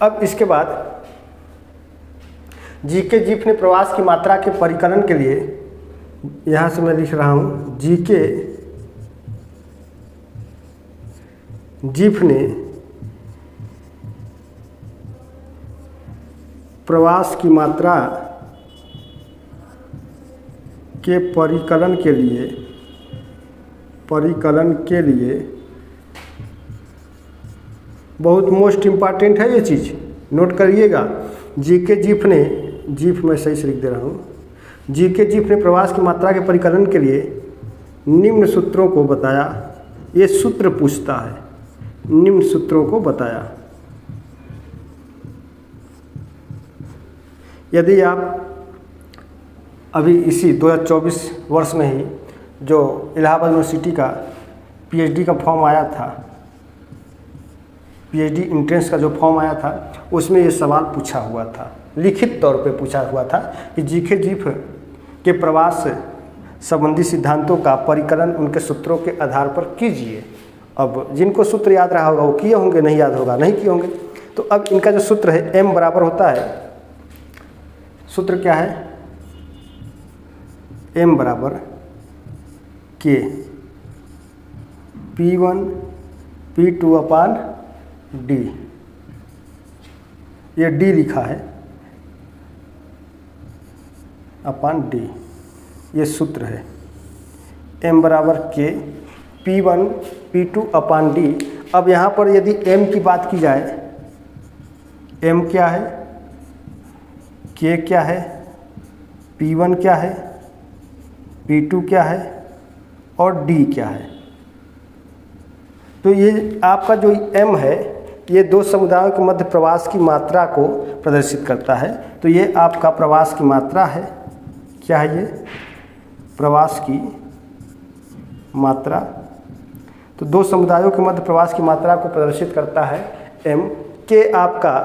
अब इसके बाद जीके जीफ ने प्रवास की मात्रा के परिकलन के लिए, यहाँ से मैं लिख रहा हूँ, जीके जीफ ने प्रवास की मात्रा के परिकलन के लिए बहुत मोस्ट इम्पॉर्टेंट है ये चीज़, नोट करिएगा। जीके जीफ ने, जीफ मैं सही से लिख दे रहा हूँ, जीके जीफ ने प्रवास की मात्रा के परिकलन के लिए निम्न सूत्रों को बताया। ये सूत्र पूछता है, निम्न सूत्रों को बताया। यदि आप अभी इसी 2024 वर्ष में ही जो इलाहाबाद यूनिवर्सिटी का पीएचडी का फॉर्म आया था, पीएचडी एंट्रेंस का जो फॉर्म आया था, उसमें ये सवाल पूछा हुआ था, लिखित तौर पे पूछा हुआ था कि जीके जीफ के प्रवास संबंधी सिद्धांतों का परिकलन उनके सूत्रों के आधार पर कीजिए। अब जिनको सूत्र याद रहा होगा वो किए होंगे, नहीं याद होगा नहीं किए होंगे। तो अब इनका जो सूत्र है m बराबर होता है, सूत्र क्या है? m बराबर k P1 P2 अपान d। ये d लिखा है अपान d, ये सूत्र है। m बराबर k P1 P2 अपान d। अब यहाँ पर यदि m की बात की जाए, m क्या है, k क्या है, P1 क्या है, P2 क्या है और d क्या है। तो ये आपका जो m है ये दो समुदायों के मध्य प्रवास की मात्रा को प्रदर्शित करता है। तो ये आपका प्रवास की मात्रा है। क्या है ये? प्रवास की मात्रा। तो दो समुदायों के मध्य प्रवास की मात्रा को प्रदर्शित करता है m। के आपका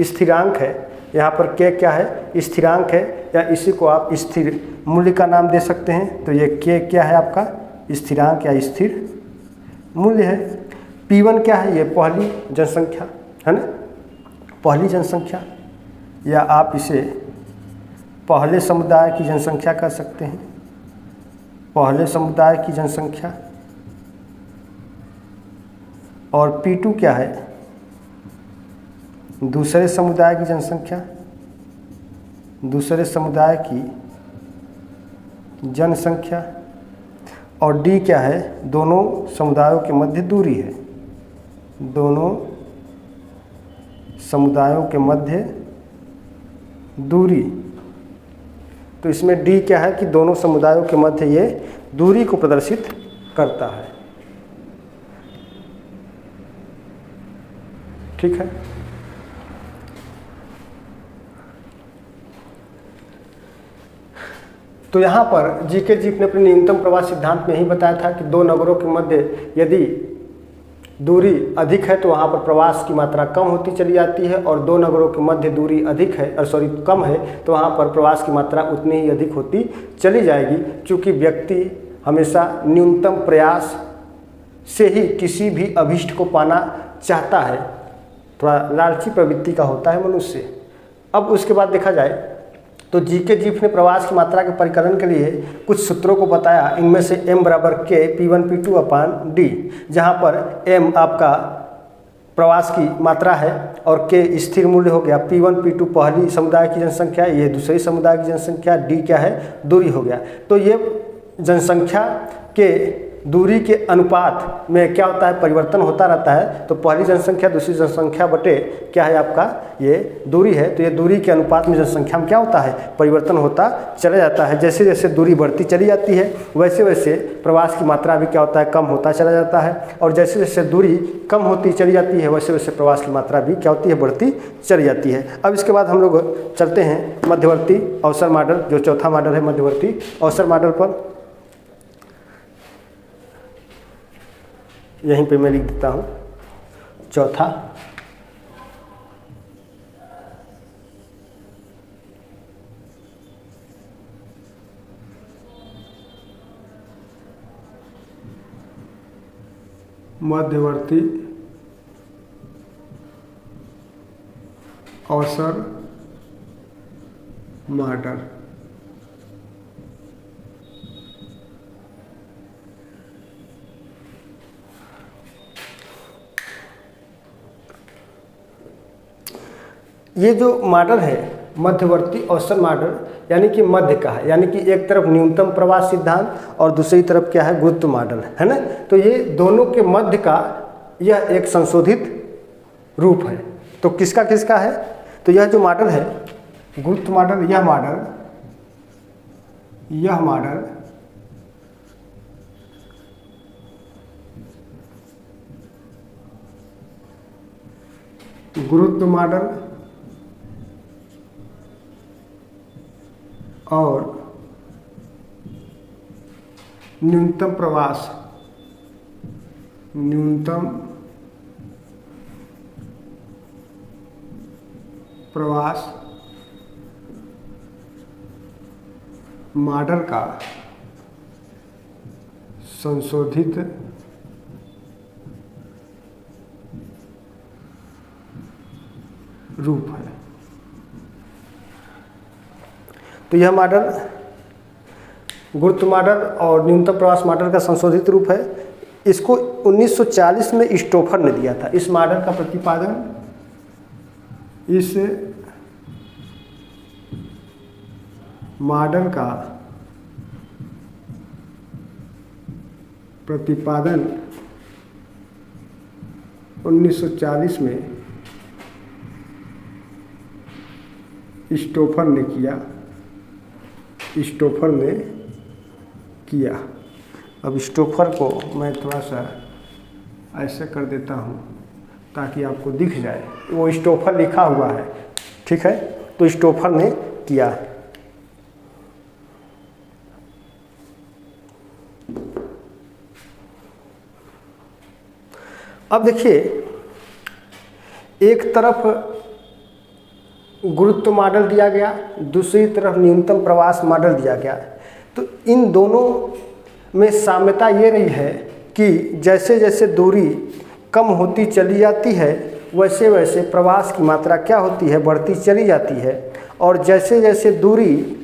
स्थिरांक है, यहाँ पर k क्या है? स्थिरांक है। या इसी को आप स्थिर मूल्य का नाम दे सकते हैं। तो ये के क्या है आपका स्थिरांक या स्थिर मूल्य है। P1 क्या है, ये पहली जनसंख्या है ना, पहली जनसंख्या, या आप इसे पहले समुदाय की जनसंख्या कर सकते हैं, पहले समुदाय की जनसंख्या। और P2 क्या है, दूसरे समुदाय की जनसंख्या, दूसरे समुदाय की जनसंख्या। और D क्या है, दोनों समुदायों के मध्य दूरी है, दोनों समुदायों के मध्य दूरी। तो इसमें D क्या है कि दोनों समुदायों के मध्य ये दूरी को प्रदर्शित करता है। ठीक है। तो यहाँ पर जीके जीप ने अपने न्यूनतम प्रवाह सिद्धांत में ही बताया था कि दो नगरों के मध्य यदि दूरी अधिक है तो वहाँ पर प्रवास की मात्रा कम होती चली जाती है, और दो नगरों के मध्य दूरी अधिक है कम है तो वहाँ पर प्रवास की मात्रा उतनी ही अधिक होती चली जाएगी, क्योंकि व्यक्ति हमेशा न्यूनतम प्रयास से ही किसी भी अभीष्ट को पाना चाहता है। थोड़ा लालची प्रवृत्ति का होता है मनुष्य। अब उसके बाद देखा जाए तो जीके जीफ ने प्रवास की मात्रा के परिकलन के लिए कुछ सूत्रों को बताया। इनमें से m बराबर k P1 P2 अपान D, जहाँ पर m आपका प्रवास की मात्रा है और k स्थिर मूल्य हो गया। P1 P2 पहली समुदाय की जनसंख्या, ये दूसरी समुदाय की जनसंख्या, D क्या है, दूरी हो गया। तो ये जनसंख्या के दूरी के अनुपात में क्या होता है, परिवर्तन होता रहता है। तो पहली जनसंख्या दूसरी जनसंख्या बटे क्या है आपका ये दूरी है, तो ये दूरी के अनुपात में जनसंख्या में क्या होता है, परिवर्तन होता चला जाता है। जैसे जैसे दूरी बढ़ती चली जाती है वैसे वैसे प्रवास की मात्रा भी क्या होता है, कम होता चला जाता है। और जैसे जैसे दूरी कम होती चली जाती है वैसे वैसे प्रवास की मात्रा भी क्या होती है, बढ़ती चली जाती है। अब इसके बाद हम लोग चलते हैं मध्यवर्ती अवसर मॉडल, जो चौथा मॉडल है मध्यवर्ती अवसर मॉडल पर। यहीं पे मैं लिख देता हूँ चौथा। मध्यवर्ती अवसर मॉडल। ये जो मॉडल है मध्यवर्ती अवसर मॉडल, यानी कि मध्य का है, यानी कि एक तरफ न्यूनतम प्रवास सिद्धांत और दूसरी तरफ क्या है, गुरुत्व मॉडल है ना। तो ये दोनों के मध्य का यह एक संशोधित रूप है। तो किसका किसका है, तो यह जो मॉडल है गुरुत्व मॉडल, यह मॉडल गुरुत्व मॉडल और न्यूनतम प्रवास मॉडल का संशोधित रूप है। तो यह मॉडल गुरुत्व मॉडल और न्यूनतम प्रवास मॉडल का संशोधित रूप है। इसको 1940 में स्टोफर ने दिया था। इस मॉडल का प्रतिपादन 1940 में स्टोफर ने किया। अब स्टोफर को मैं थोड़ा सा ऐसे कर देता हूँ ताकि आपको दिख जाए, वो स्टोफर लिखा हुआ है, ठीक है। तो स्टोफर ने किया। अब देखिए, एक तरफ गुरुत्व मॉडल दिया गया, दूसरी तरफ न्यूनतम प्रवास मॉडल दिया गया। तो इन दोनों में साम्यता ये रही है कि जैसे जैसे दूरी कम होती चली जाती है वैसे वैसे प्रवास की मात्रा क्या होती है, बढ़ती चली जाती है। और जैसे जैसे दूरी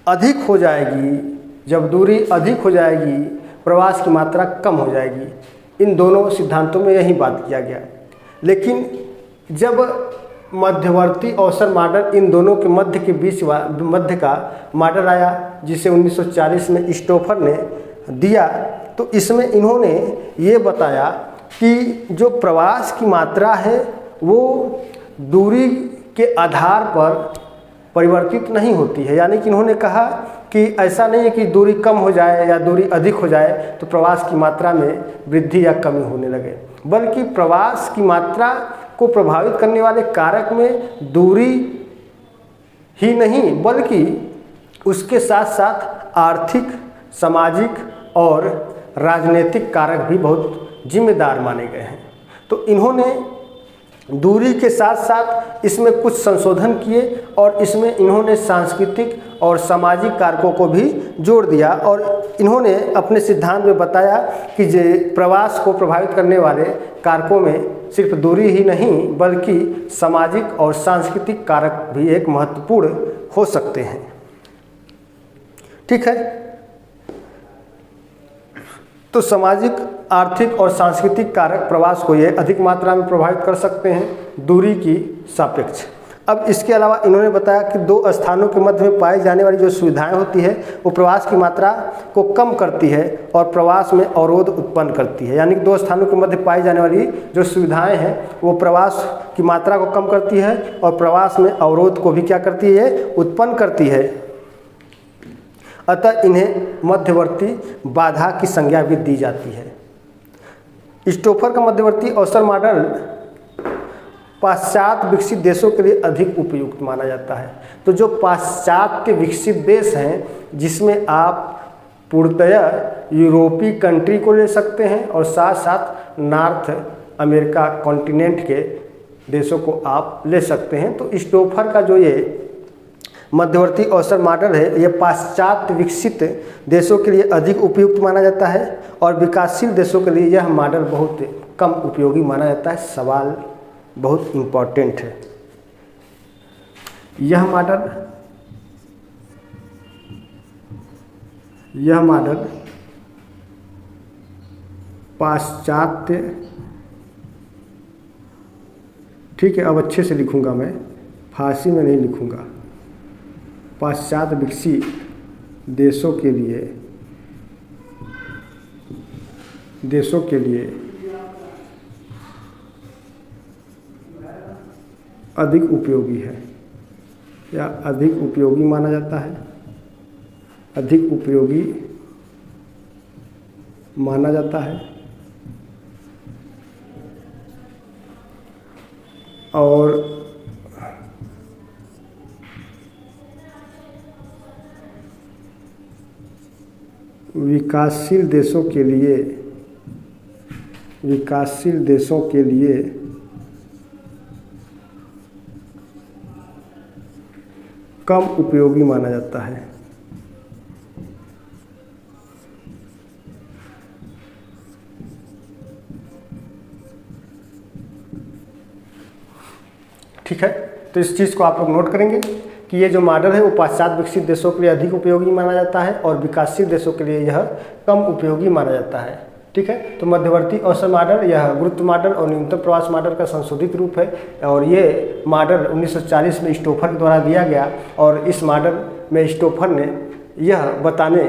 अधिक हो जाएगी, जब दूरी अधिक हो जाएगी प्रवास की मात्रा कम हो जाएगी। इन दोनों सिद्धांतों में यही बात किया गया। लेकिन जब मध्यवर्ती अवसर मॉडल इन दोनों के मध्य के बीच मध्य का मॉडल आया जिसे 1940 में स्टोफर ने दिया, तो इसमें इन्होंने ये बताया कि जो प्रवास की मात्रा है वो दूरी के आधार पर परिवर्तित नहीं होती है। यानी कि इन्होंने कहा कि ऐसा नहीं है कि दूरी कम हो जाए या दूरी अधिक हो जाए तो प्रवास की मात्रा में वृद्धि या कमी होने लगे, बल्कि प्रवास की मात्रा को प्रभावित करने वाले कारक में दूरी ही नहीं बल्कि उसके साथ साथ आर्थिक, सामाजिक और राजनीतिक कारक भी बहुत जिम्मेदार माने गए हैं। तो इन्होंने दूरी के साथ साथ इसमें कुछ संशोधन किए और इसमें इन्होंने सांस्कृतिक और सामाजिक कारकों को भी जोड़ दिया और इन्होंने अपने सिद्धांत में बताया कि जे प्रवास को प्रभावित करने वाले कारकों में सिर्फ दूरी ही नहीं बल्कि सामाजिक और सांस्कृतिक कारक भी एक महत्वपूर्ण हो सकते हैं। ठीक है, तो सामाजिक, आर्थिक और सांस्कृतिक कारक प्रवास को ये अधिक मात्रा में प्रभावित कर सकते हैं दूरी की सापेक्ष। अब इसके अलावा इन्होंने बताया कि दो स्थानों के मध्य में पाई जाने वाली जो सुविधाएं होती है वो प्रवास की मात्रा को कम करती है और प्रवास में अवरोध उत्पन्न करती है। यानी कि दो स्थानों के मध्य पाई जाने वाली जो सुविधाएं हैं वो प्रवास की मात्रा को कम करती है और प्रवास में अवरोध को भी क्या करती है, उत्पन्न करती है। अतः इन्हें मध्यवर्ती बाधा की संज्ञा भी दी जाती है। स्टोफर का मध्यवर्ती अवसर मॉडल पाश्चात्य विकसित देशों के लिए अधिक उपयुक्त माना जाता है। तो जो पाश्चात्य विकसित देश हैं जिसमें आप पूर्णतः यूरोपीय कंट्री को ले सकते हैं और साथ साथ नॉर्थ अमेरिका कॉन्टिनेंट के देशों को आप ले सकते हैं। तो स्टोफर का जो ये मध्यवर्ती अवसर मॉडल है ये पाश्चात्य विकसित देशों के लिए अधिक उपयुक्त माना जाता है और विकासशील देशों के लिए यह मॉडल बहुत कम उपयोगी माना जाता है। सवाल बहुत इम्पोर्टेंट है। यह मॉडल पाश्चात्य, ठीक है, अब अच्छे से लिखूंगा मैं, फारसी में नहीं लिखूंगा। पाश्चात्य विकसित देशों के लिए अधिक उपयोगी है या अधिक उपयोगी माना जाता है, अधिक उपयोगी माना जाता है। और विकासशील देशों के लिए कम उपयोगी माना जाता है। ठीक है, तो इस चीज़ को आप लोग नोट करेंगे कि ये जो मॉडल है वो पाश्चात्य विकसित देशों के लिए अधिक उपयोगी माना जाता है और विकासशील देशों के लिए यह कम उपयोगी माना जाता है। ठीक है, तो मध्यवर्ती अवसर मॉडल यह गुरुत्व मॉडल और न्यूनतम प्रवास मॉडल का संशोधित रूप है और ये मॉडल 1940 में स्टोफर के द्वारा दिया गया और इस मॉडल में स्टोफर ने यह बताने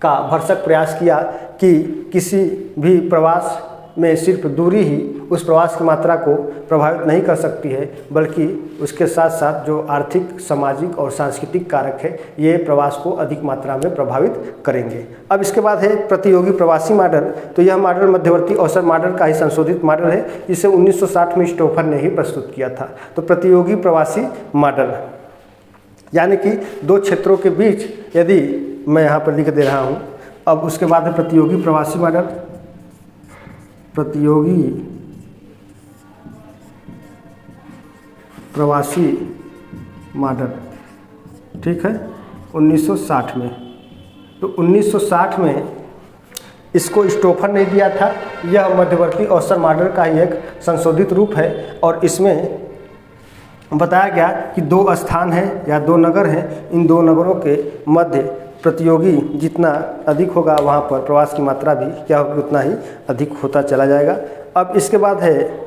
का भरसक प्रयास किया कि किसी भी प्रवास में सिर्फ दूरी ही उस प्रवास की मात्रा को प्रभावित नहीं कर सकती है बल्कि उसके साथ साथ जो आर्थिक, सामाजिक और सांस्कृतिक कारक है ये प्रवास को अधिक मात्रा में प्रभावित करेंगे। अब इसके बाद है प्रतियोगी प्रवासी मॉडल। तो यह मॉडल मध्यवर्ती अवसर मॉडल का ही संशोधित मॉडल है जिसे 1960 में स्टोफर ने ही प्रस्तुत किया था। तो प्रतियोगी प्रवासी मॉडल यानी कि दो क्षेत्रों के बीच, यदि मैं यहाँ पर लिख दे रहा हूँ। अब उसके बाद है प्रतियोगी प्रवासी मॉडल। प्रतियोगी प्रवासी मॉडल, ठीक है, 1960 में। तो 1960 में इसको स्टोफर ने दिया था। यह मध्यवर्ती अवसर मॉडल का ही एक संशोधित रूप है और इसमें बताया गया कि दो स्थान हैं या दो नगर हैं, इन दो नगरों के मध्य प्रतियोगी जितना अधिक होगा वहाँ पर प्रवास की मात्रा भी क्या होगी, उतना ही अधिक होता चला जाएगा। अब इसके बाद है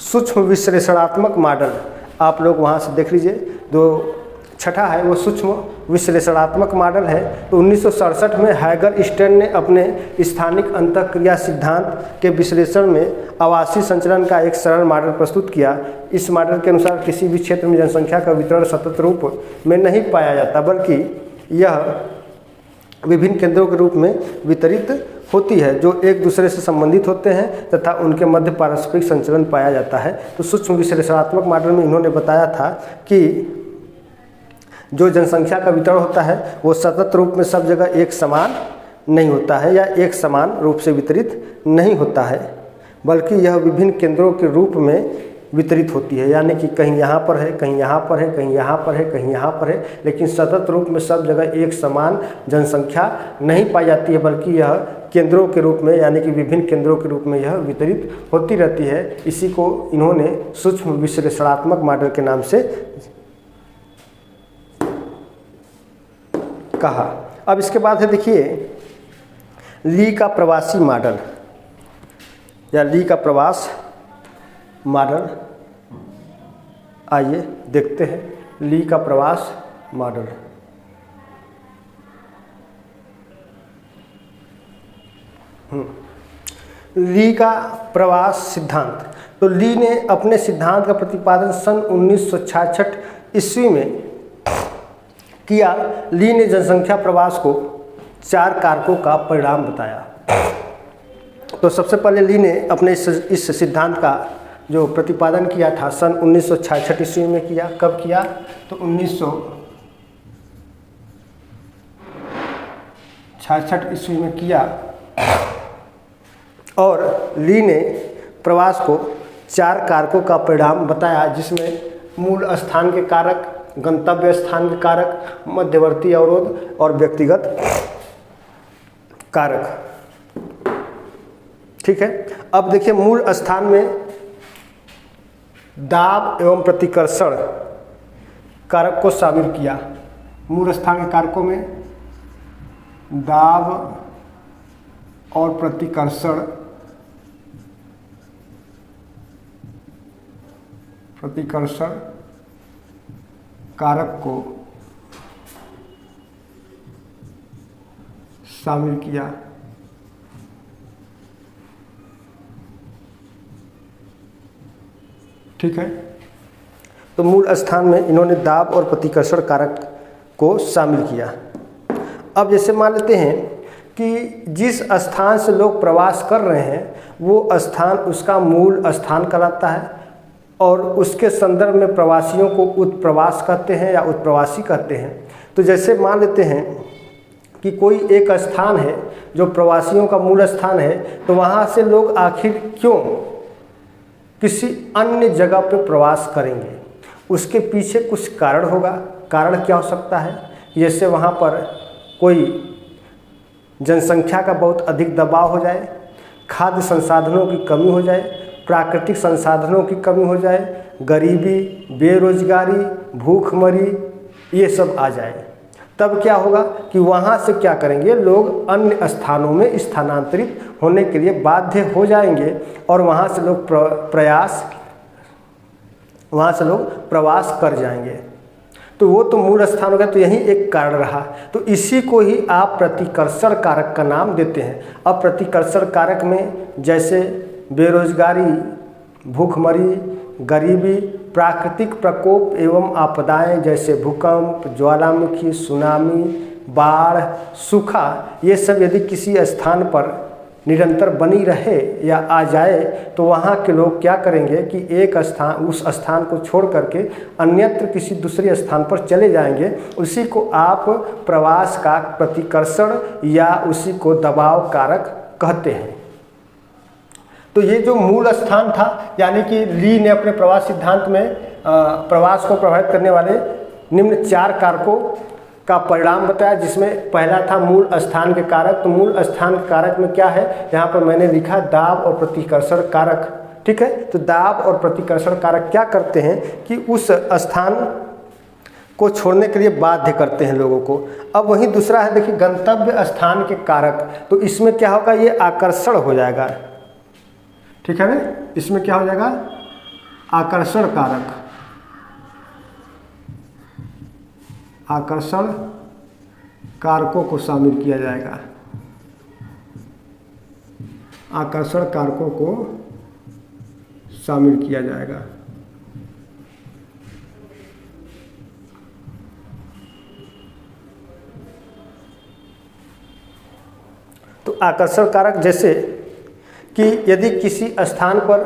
सूक्ष्म विश्लेषणात्मक मॉडल। आप लोग वहाँ से देख लीजिए, जो छठा है वो सूक्ष्म विश्लेषणात्मक मॉडल है। तो 1967 में हैगर स्टेन ने अपने स्थानिक अंतःक्रिया सिद्धांत के विश्लेषण में आवासीय संचरण का एक सरल मॉडल प्रस्तुत किया। इस मॉडल के अनुसार किसी भी क्षेत्र में जनसंख्या का वितरण सतत रूप में नहीं पाया जाता, बल्कि यह विभिन्न केंद्रों के रूप में वितरित होती है जो एक दूसरे से संबंधित होते हैं तथा उनके मध्य पारस्परिक संचरण पाया जाता है। तो सूक्ष्म विश्लेषणात्मक मॉडल में इन्होंने बताया था कि जो जनसंख्या का वितरण होता है वो सतत रूप में सब जगह एक समान नहीं होता है या एक समान रूप से वितरित नहीं होता है, बल्कि यह विभिन्न केंद्रों के रूप में वितरित होती है। यानी कि कहीं यहाँ पर है, कहीं यहाँ पर है, कहीं यहाँ पर है, कहीं यहाँ पर है, लेकिन सतत रूप में सब जगह एक समान जनसंख्या नहीं पाई जाती है, बल्कि यह केंद्रों के रूप में यानी कि विभिन्न केंद्रों के रूप में यह वितरित होती रहती है। इसी को इन्होंने सूक्ष्म विश्लेषणात्मक मॉडल के नाम से कहा। अब इसके बाद है देखिए ली का प्रवासी मॉडल या ली का प्रवास मॉडल। आइए देखते हैं ली का प्रवास मॉडल। ली का प्रवास सिद्धांत। तो ली ने अपने सिद्धांत का प्रतिपादन सन 1966 ईस्वी में किया। ली ने जनसंख्या प्रवास को 4 कारकों का परिणाम बताया। तो सबसे पहले ली ने अपने इस सिद्धांत का जो प्रतिपादन किया था सन 1966 ईस्वी में किया। कब किया? तो 1966 ईस्वी में किया और ली ने प्रवास को 4 कारकों का परिणाम बताया, जिसमें मूल स्थान के कारक, गंतव्य स्थान के कारक, मध्यवर्ती अवरोध और व्यक्तिगत कारक। ठीक है। अब देखिए मूल स्थान में दाब एवं प्रतिकर्षण कारक को शामिल किया। मूल स्थान के कारकों में दाब और प्रतिकर्षण कारक को शामिल किया। ठीक है। तो मूल स्थान में इन्होंने दाब और प्रतिकर्षण कारक को शामिल किया। अब जैसे मान लेते हैं कि जिस स्थान से लोग प्रवास कर रहे हैं वो स्थान उसका मूल स्थान कहलाता है और उसके संदर्भ में प्रवासियों को उत्प्रवास कहते हैं या उत्प्रवासी कहते हैं। तो जैसे मान लेते हैं कि कोई एक स्थान है जो प्रवासियों का मूल स्थान है, तो वहाँ से लोग आखिर क्यों किसी अन्य जगह पे प्रवास करेंगे? उसके पीछे कुछ कारण होगा। कारण क्या हो सकता है? जैसे वहाँ पर कोई जनसंख्या का बहुत अधिक दबाव हो जाए, खाद्य संसाधनों की कमी हो जाए, प्राकृतिक संसाधनों की कमी हो जाए, गरीबी, बेरोजगारी, भूखमरी, ये सब आ जाए। तब क्या होगा कि वहाँ से क्या करेंगे, लोग अन्य स्थानों में स्थानांतरित होने के लिए बाध्य हो जाएंगे और वहाँ से लोग प्रवास कर जाएंगे। तो वो तो मूल स्थान हो गया। तो यही एक कारण रहा। तो इसी को ही आप प्रतिकर्षण कारक का नाम देते हैं। अब प्रतिकर्षण कारक में जैसे बेरोजगारी, भूखमरी, गरीबी, प्राकृतिक प्रकोप एवं आपदाएं जैसे भूकंप, ज्वालामुखी, सुनामी, बाढ़, सूखा, ये सब यदि किसी स्थान पर निरंतर बनी रहे या आ जाए तो वहाँ के लोग क्या करेंगे कि एक स्थान, उस स्थान को छोड़ करके अन्यत्र किसी दूसरे स्थान पर चले जाएंगे। उसी को आप प्रवास का प्रतिकर्षण या उसी को दबाव कारक कहते हैं। तो तो ये जो मूल स्थान था, यानी कि ली ने अपने प्रवास सिद्धांत में प्रवास को प्रभावित करने वाले निम्न 4 कारकों का परिणाम बताया, जिसमें पहला था मूल स्थान के कारक। तो मूल स्थान के कारक में क्या है, यहाँ पर मैंने लिखा दाब और प्रतिकर्षण कारक। ठीक है, तो दाब और प्रतिकर्षण कारक क्या करते हैं कि उस स्थान को छोड़ने के लिए बाध्य करते हैं लोगों को। अब वहीं दूसरा है, देखिए गंतव्य स्थान के कारक। तो इसमें क्या होगा, ये आकर्षण हो जाएगा। ठीक है ना, इसमें क्या हो जाएगा, आकर्षण कारक। आकर्षण कारकों को शामिल किया जाएगा। आकर्षण कारकों को शामिल किया जाएगा। तो आकर्षण कारक जैसे कि यदि किसी स्थान पर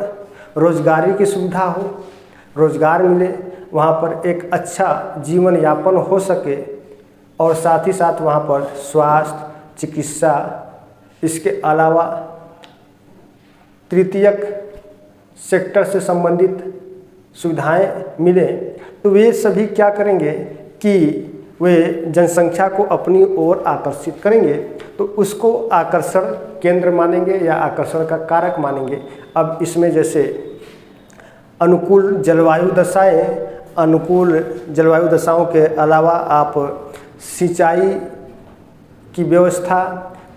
रोजगारी की सुविधा हो, रोजगार मिले, वहाँ पर एक अच्छा जीवन यापन हो सके, और साथ ही साथ वहाँ पर स्वास्थ्य, चिकित्सा, इसके अलावा तृतीयक सेक्टर से संबंधित सुविधाएं मिले, तो वे सभी क्या करेंगे कि वे जनसंख्या को अपनी ओर आकर्षित करेंगे। तो उसको आकर्षण केंद्र मानेंगे या आकर्षण का कारक मानेंगे। अब इसमें जैसे अनुकूल जलवायु दशाएं, अनुकूल जलवायु दशाओं के अलावा आप सिंचाई की व्यवस्था,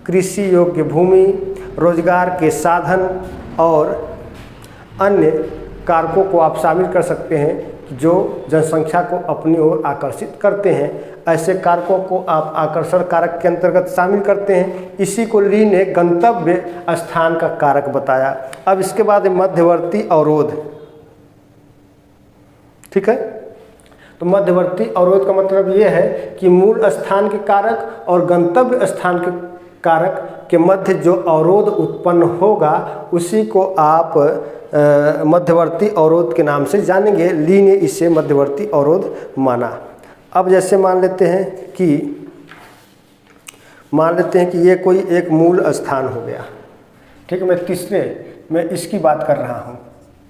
कृषि योग्य भूमि, रोजगार के साधन और अन्य कारकों को आप शामिल कर सकते हैं जो जनसंख्या को अपनी ओर आकर्षित करते हैं। ऐसे कारकों को आप आकर्षण कारक के अंतर्गत शामिल करते हैं। इसी को ली ने गंतव्य स्थान का कारक बताया। अब इसके बाद मध्यवर्ती अवरोध। ठीक है, तो मध्यवर्ती अवरोध का मतलब ये है कि मूल स्थान के कारक और गंतव्य स्थान के कारक के मध्य जो अवरोध उत्पन्न होगा उसी को आप मध्यवर्ती अवरोध के नाम से जानेंगे। ली ने इसे मध्यवर्ती अवरोध माना। अब जैसे मान लेते हैं कि ये कोई एक मूल स्थान हो गया। ठीक है, मैं इसकी बात कर रहा हूँ।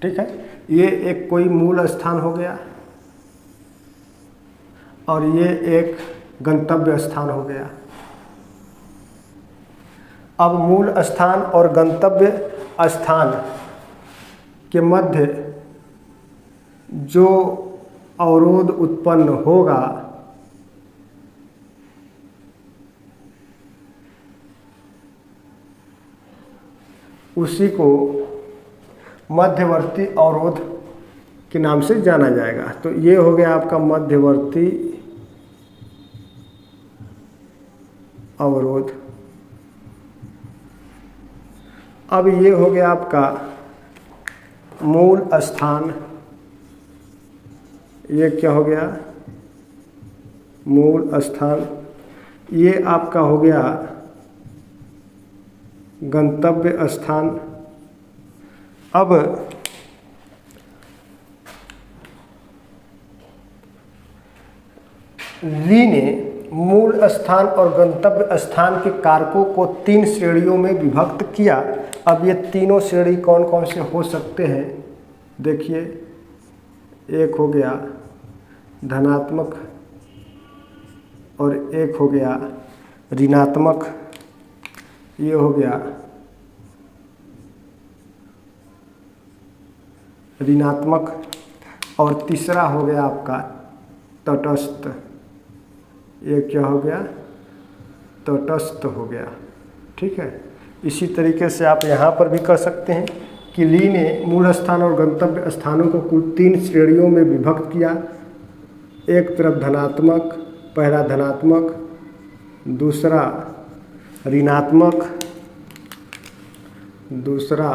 ठीक है, ये एक कोई मूल स्थान हो गया और ये एक गंतव्य स्थान हो गया। अब मूल स्थान और गंतव्य स्थान के मध्य जो अवरोध उत्पन्न होगा उसी को मध्यवर्ती अवरोध के नाम से जाना जाएगा। तो ये हो गया आपका मध्यवर्ती अवरोध। अब ये हो गया आपका मूल स्थान। ये क्या हो गया, मूल स्थान। ये आपका हो गया गंतव्य स्थान। अब ली ने मूल स्थान और गंतव्य स्थान के कारकों को 3 श्रेणियों में विभक्त किया। अब ये तीनों श्रेणी कौन कौन से हो सकते हैं, देखिए। एक हो गया धनात्मक और एक हो गया ऋणात्मक। ये हो गया ऋणात्मक और तीसरा हो गया आपका तटस्थ। ये क्या हो गया, तटस्थ हो गया। ठीक है, इसी तरीके से आप यहाँ पर भी कर सकते हैं कि ली ने मूल स्थान और गंतव्य स्थानों को कुल 3 श्रेणियों में विभक्त किया। एक तरफ धनात्मक, पहला धनात्मक, दूसरा ऋणात्मक, दूसरा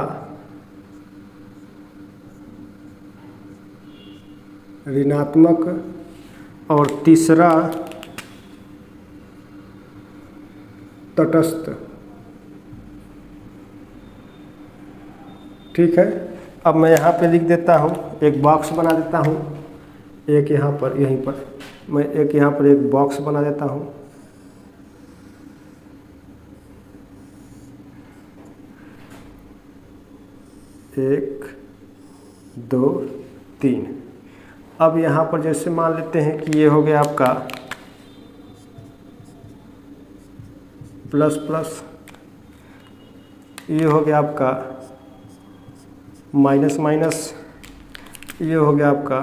ऋणात्मक और तीसरा तटस्थ। ठीक है, अब मैं यहाँ पे लिख देता हूँ, एक बॉक्स बना देता हूँ। एक यहाँ पर, यहीं पर मैं एक यहाँ पर एक बॉक्स बना देता हूँ। 1 2 3। अब यहाँ पर जैसे मान लेते हैं कि ये हो गया आपका प्लस प्लस, ये हो गया आपका माइनस माइनस, ये हो गया आपका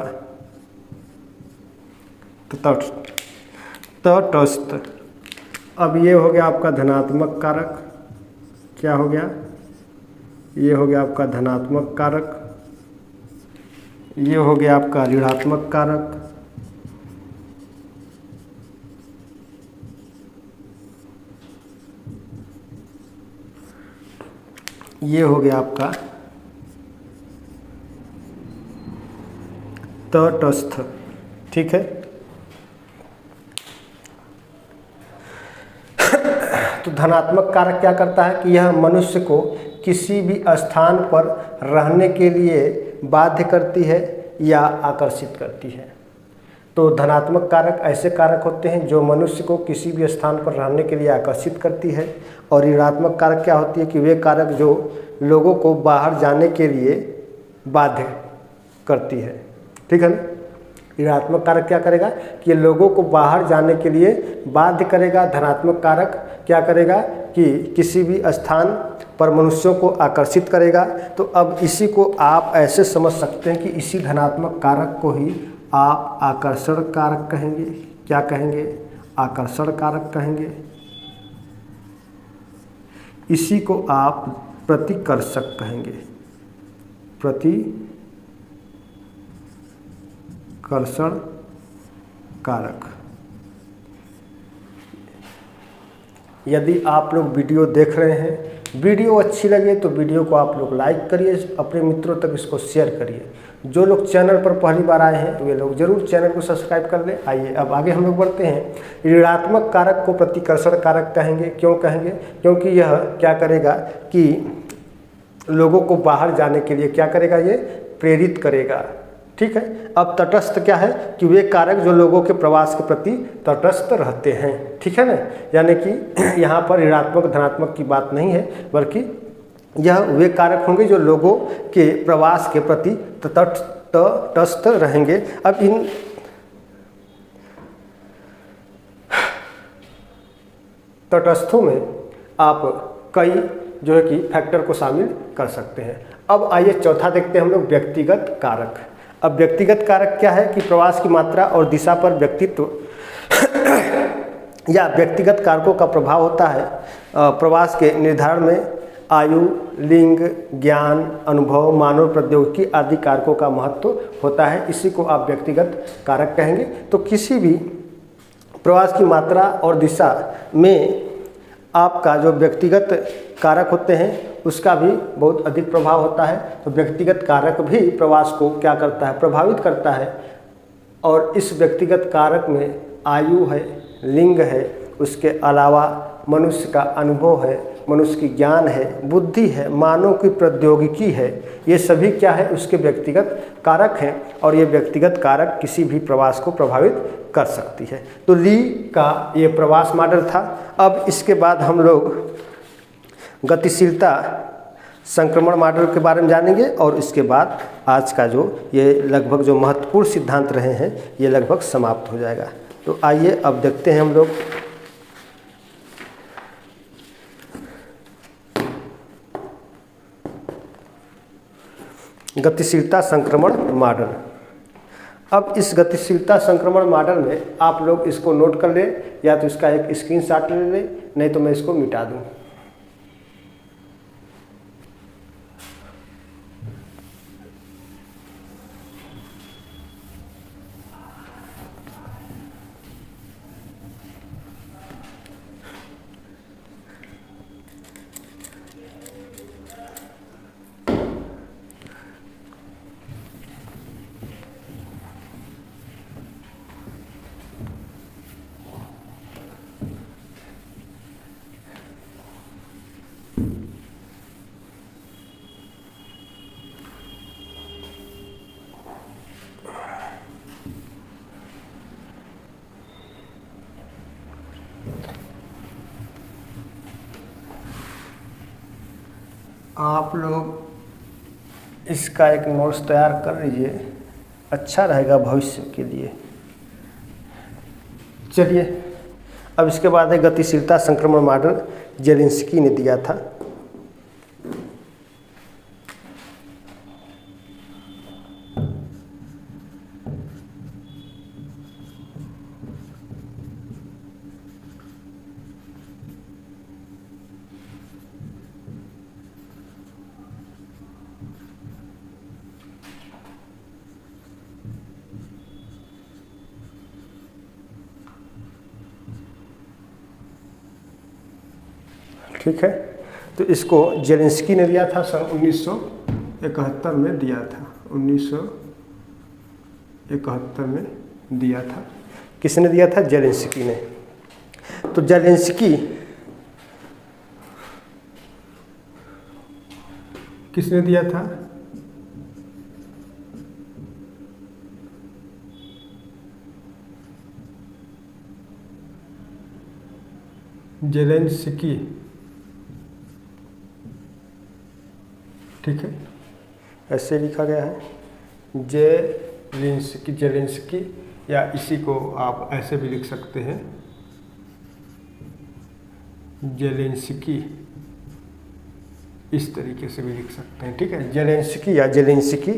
तटस्थ। अब ये हो गया आपका धनात्मक कारक, क्या हो गया, ये हो गया आपका धनात्मक कारक, ये हो गया आपका ऋणात्मक कारक, ये हो गया आपका तटस्थ। ठीक है, तो धनात्मक कारक क्या करता है कि यह मनुष्य को किसी भी स्थान पर रहने के लिए बाध्य करती है या आकर्षित करती है। तो धनात्मक कारक ऐसे कारक होते हैं जो मनुष्य को किसी भी स्थान पर रहने के लिए आकर्षित करती है, और ऋणात्मक कारक क्या होती है कि वे कारक जो लोगों को बाहर जाने के लिए बाध्य करती है। ठीक है ना, ऋणात्मक कारक क्या करेगा कि लोगों को बाहर जाने के लिए बाध्य करेगा, धनात्मक कारक क्या करेगा कि किसी भी स्थान पर मनुष्यों को आकर्षित करेगा। तो अब इसी को आप ऐसे समझ सकते हैं कि इसी धनात्मक कारक को ही आप आकर्षण कारक कहेंगे। क्या कहेंगे, आकर्षण कारक कहेंगे। इसी को आप प्रतिकर्षक कहेंगे, प्रतिकर्षण कारक। यदि आप लोग वीडियो देख रहे हैं, वीडियो अच्छी लगे तो वीडियो को आप लोग लाइक करिए, अपने मित्रों तक इसको शेयर करिए। जो लोग चैनल पर पहली बार आए हैं वे लोग जरूर चैनल को सब्सक्राइब कर लें। आइए अब आगे हम लोग बढ़ते हैं। ऋणात्मक कारक को प्रतिकर्षण कारक कहेंगे। क्यों कहेंगे, क्योंकि यह क्या करेगा कि लोगों को बाहर जाने के लिए क्या करेगा, ये प्रेरित करेगा। ठीक है, अब तटस्थ क्या है कि वे कारक जो लोगों के प्रवास के प्रति तटस्थ रहते हैं। ठीक है ना, यानी कि यहाँ पर ऋणात्मक धनात्मक की बात नहीं है, बल्कि यह वे कारक होंगे जो लोगों के प्रवास के प्रति तटस्थ रहेंगे। अब इन तटस्थों में आप कई जो है कि फैक्टर को शामिल कर सकते हैं। अब आइए चौथा देखते हैं हम लोग, व्यक्तिगत कारक। अब व्यक्तिगत कारक क्या है कि प्रवास की मात्रा और दिशा पर व्यक्तित्व या व्यक्तिगत कारकों का प्रभाव होता है। प्रवास के निर्धारण में आयु, लिंग, ज्ञान, अनुभव, मानव प्रौद्योगिकी आदि कारकों का महत्व होता है। इसी को आप व्यक्तिगत कारक कहेंगे। तो किसी भी प्रवास की मात्रा और दिशा में आपका जो व्यक्तिगत कारक होते हैं उसका भी बहुत अधिक प्रभाव होता है। तो व्यक्तिगत कारक भी प्रवास को क्या करता है, प्रभावित करता है। और इस व्यक्तिगत कारक में आयु है, लिंग है, उसके अलावा मनुष्य का अनुभव है, मनुष्य की ज्ञान है, बुद्धि है, मानव की प्रौद्योगिकी है। ये सभी क्या है, उसके व्यक्तिगत कारक हैं, और ये व्यक्तिगत कारक किसी भी प्रवास को प्रभावित कर सकती है। तो ली का ये प्रवास मॉडल था। अब इसके बाद हम लोग गतिशीलता संक्रमण मॉडल के बारे में जानेंगे, और इसके बाद आज का जो ये लगभग जो महत्वपूर्ण सिद्धांत रहे हैं ये लगभग समाप्त हो जाएगा। तो आइए अब देखते हैं हम लोग गतिशीलता संक्रमण मॉडल। अब इस गतिशीलता संक्रमण मॉडल में आप लोग इसको नोट कर लें, या तो इसका एक स्क्रीनशॉट ले लें, नहीं तो मैं इसको मिटा दूं। आप लोग इसका एक नोट्स तैयार कर लीजिए, अच्छा रहेगा भविष्य के लिए। चलिए, अब इसके बाद है गतिशीलता संक्रमण मॉडल, जेलिंस्की ने दिया था। ठीक है, तो इसको जेलिंस्की ने दिया था सन 1971 में दिया था, 1971 में दिया था। किसने दिया था? जेलिंस्की ने। तो जेलिंस्की किसने दिया था? जेलेंस्की। ठीक है, ऐसे लिखा गया है जेलेंस्की, जेलेंस्की, या इसी को आप ऐसे भी लिख सकते हैं जेलेंस्की, इस तरीके से भी लिख सकते हैं। ठीक है, जेलेंस्की या जेलेंस्की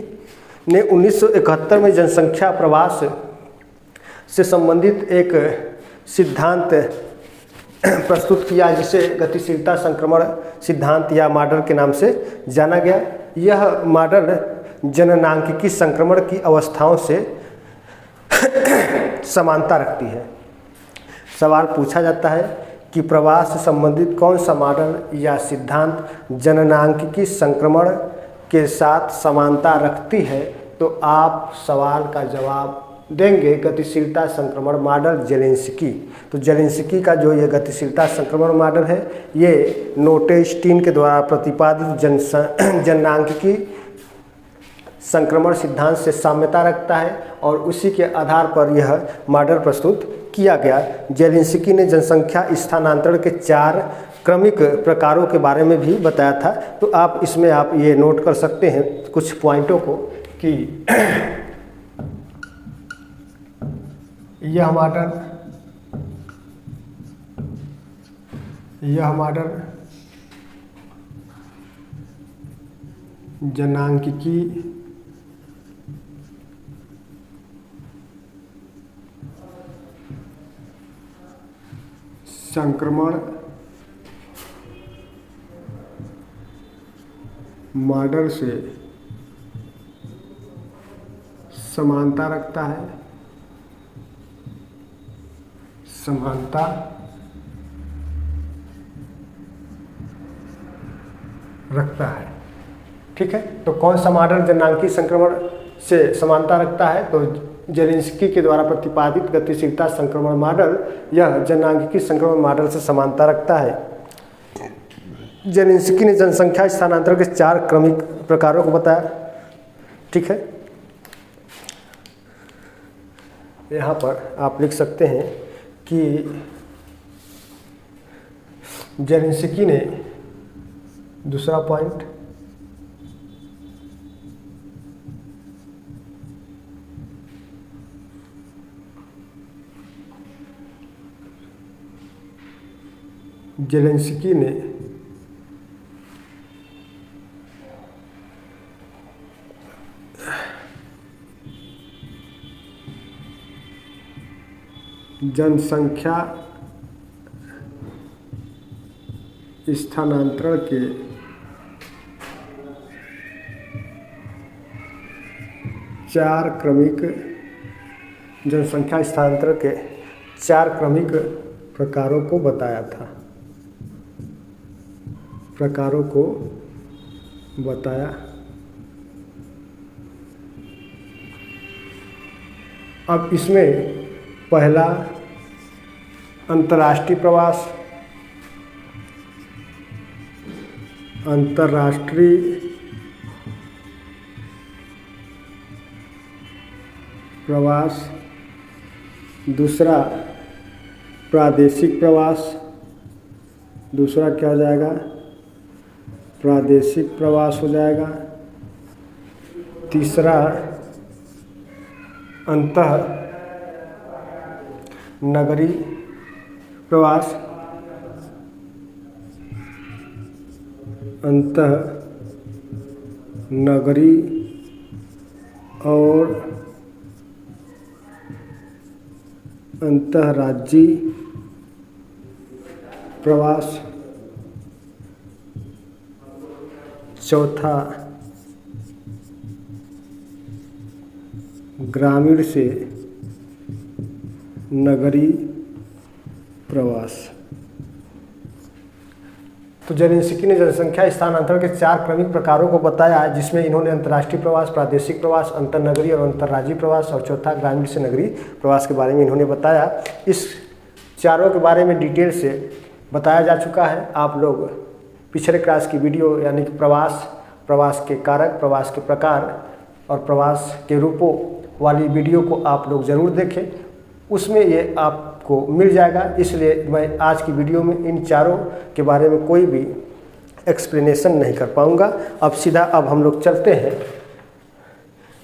ने 1971 में जनसंख्या प्रवास से संबंधित एक सिद्धांत प्रस्तुत किया, जिसे गतिशीलता संक्रमण सिद्धांत या मॉडल के नाम से जाना गया। यह मॉडल जननांकिकी संक्रमण की अवस्थाओं से समानता रखती है। सवाल पूछा जाता है कि प्रवास से संबंधित कौन सा मॉडल या सिद्धांत जननांकिकी संक्रमण के साथ समानता रखती है, तो आप सवाल का जवाब देंगे गतिशीलता संक्रमण मॉडल जेलेंस्की। तो जेलेंस्की का जो ये गतिशीलता संक्रमण मॉडल है, ये नोटेस्टीन के द्वारा प्रतिपादित जननांकिकी संक्रमण सिद्धांत से साम्यता रखता है और उसी के आधार पर यह मॉडल प्रस्तुत किया गया। जेलेंस्की ने जनसंख्या स्थानांतरण के 4 क्रमिक प्रकारों के बारे में भी बताया था। तो आप इसमें आप ये नोट कर सकते हैं कुछ पॉइंटों को कि यह मॉडल जनांकिकी संक्रमण मॉडल से समानता रखता है, समानता रखता है। ठीक है, तो कौन सा मॉडल जननांकिकी संक्रमण से समानता रखता है? तो जेलेंस्की के द्वारा प्रतिपादित गतिशीलता संक्रमण मॉडल यह जननांकिकी संक्रमण मॉडल से समानता रखता है। जेलेंस्की ने जनसंख्या स्थानांतरण के 4 क्रमिक प्रकारों को बताया। ठीक है, यहाँ पर आप लिख सकते हैं कि जेलेंस्की ने दूसरा पॉइंट जेलेंस्की ने जनसंख्या स्थानांतरण के 4 क्रमिक जनसंख्या स्थानांतरण के 4 क्रमिक प्रकारों को बताया था, प्रकारों को बताया। अब इसमें पहला अंतर्राष्ट्रीय प्रवास, अंतर्राष्ट्रीय प्रवास, दूसरा प्रादेशिक प्रवास, दूसरा क्या हो जाएगा? प्रादेशिक प्रवास हो जाएगा। तीसरा अंतः नगरी प्रवास, अंतः नगरी और अंतर्राज्यीय प्रवास। चौथा ग्रामीण से नगरीय प्रवास। तो जेलेंस्की ने जनसंख्या स्थानांतरण के 4 क्रमिक प्रकारों को बताया, जिसमें इन्होंने अंतर्राष्ट्रीय प्रवास, प्रादेशिक प्रवास, अंतरनगरीय और अंतर्राज्यीय प्रवास और चौथा ग्रामीण से नगरीय प्रवास के बारे में इन्होंने बताया। इस चारों के बारे में डिटेल से बताया जा चुका है। आप लोग पिछले क्लास की वीडियो यानी कि प्रवास के कारक, प्रवास के प्रकार और प्रवास के रूपों वाली वीडियो को आप लोग ज़रूर देखें, उसमें ये आपको मिल जाएगा। इसलिए मैं आज की वीडियो में इन चारों के बारे में कोई भी एक्सप्लेनेशन नहीं कर पाऊँगा। अब हम लोग चलते हैं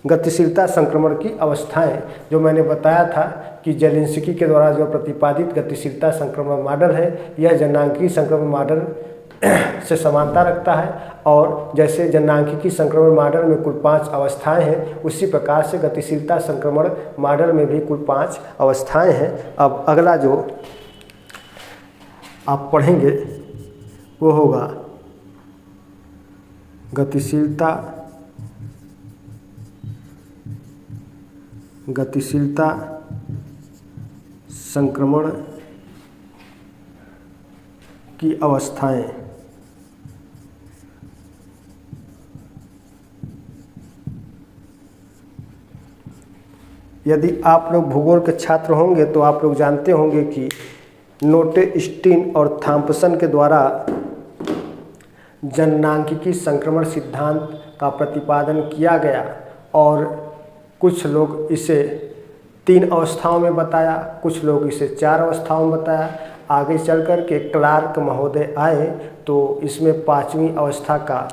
गतिशीलता संक्रमण की अवस्थाएं। जो मैंने बताया था कि जेलेंस्की के द्वारा जो प्रतिपादित गतिशीलता संक्रमण मॉडल है, यह जननांगीय संक्रमण मॉडल से समानता रखता है। और जैसे जननांगीय संक्रमण मॉडल में कुल 5 अवस्थाएं हैं, उसी प्रकार से गतिशीलता संक्रमण मॉडल में भी कुल 5 अवस्थाएं हैं। अब अगला जो आप पढ़ेंगे वो होगा गतिशीलता संक्रमण की अवस्थाएं। यदि आप लोग भूगोल के छात्र होंगे तो आप लोग जानते होंगे कि नोटेस्टीन और थॉम्पसन के द्वारा जननांगीय संक्रमण सिद्धांत का प्रतिपादन किया गया और कुछ लोग इसे 3 अवस्थाओं में बताया, कुछ लोग इसे 4 अवस्थाओं में बताया। आगे चल कर के क्लार्क महोदय आए तो इसमें 5वीं अवस्था का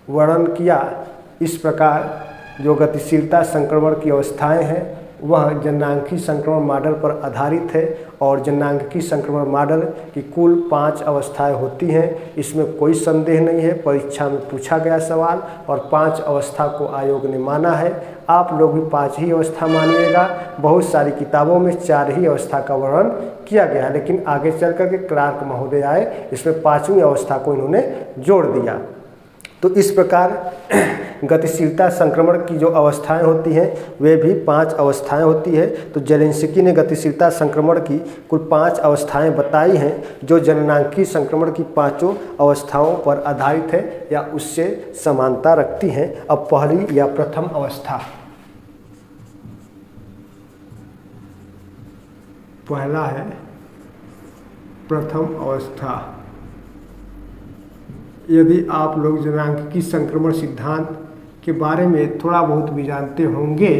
वर्णन किया। इस प्रकार जो गतिशीलता संक्रमण की अवस्थाएं हैं वह जननांगीय संक्रमण मॉडल पर आधारित है और जननांगीय संक्रमण मॉडल की कुल 5 अवस्थाएं होती हैं। इसमें कोई संदेह नहीं है, परीक्षा में पूछा गया सवाल और 5 अवस्था को आयोग ने माना है। आप लोग भी 5 ही अवस्था मानिएगा। बहुत सारी किताबों में 4 ही अवस्था का वर्णन किया गया, लेकिन आगे चल कर के क्लार्क महोदय आए, इसमें 5वीं अवस्था को इन्होंने जोड़ दिया। तो इस प्रकार गतिशीलता संक्रमण की जो अवस्थाएं होती हैं वे भी 5 अवस्थाएं होती है। तो जेलेंस्की ने गतिशीलता संक्रमण की कुल 5 अवस्थाएं बताई हैं, जो जननांगीय संक्रमण की 5 अवस्थाओं पर आधारित है या उससे समानता रखती हैं। अब पहली या प्रथम अवस्था, पहला है प्रथम अवस्था। यदि आप लोग जननांगीय संक्रमण सिद्धांत के बारे में थोड़ा बहुत भी जानते होंगे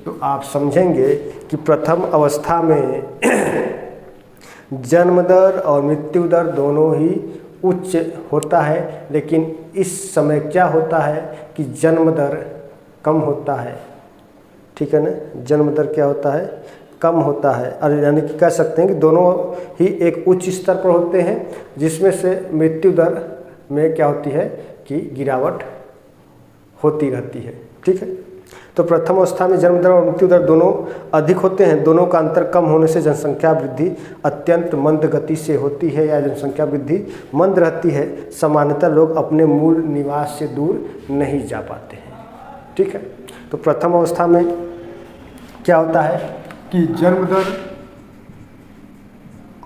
तो आप समझेंगे कि प्रथम अवस्था में जन्म दर और मृत्यु दर दोनों ही उच्च होता है, लेकिन इस समय क्या होता है कि जन्म दर कम होता है। ठीक है ना, जन्म दर क्या होता है, कम होता है। और यानी कि कह सकते हैं कि दोनों ही एक उच्च स्तर पर होते हैं, जिसमें से मृत्यु दर में क्या होती है कि गिरावट होती रहती है। ठीक है, तो प्रथम अवस्था में जन्म दर और मृत्यु दर दोनों अधिक होते हैं। दोनों का अंतर कम होने से जनसंख्या वृद्धि अत्यंत मंद गति से होती है या जनसंख्या वृद्धि मंद रहती है। सामान्यतः लोग अपने मूल निवास से दूर नहीं जा पाते हैं। ठीक है, तो प्रथम अवस्था में क्या होता है कि जन्म दर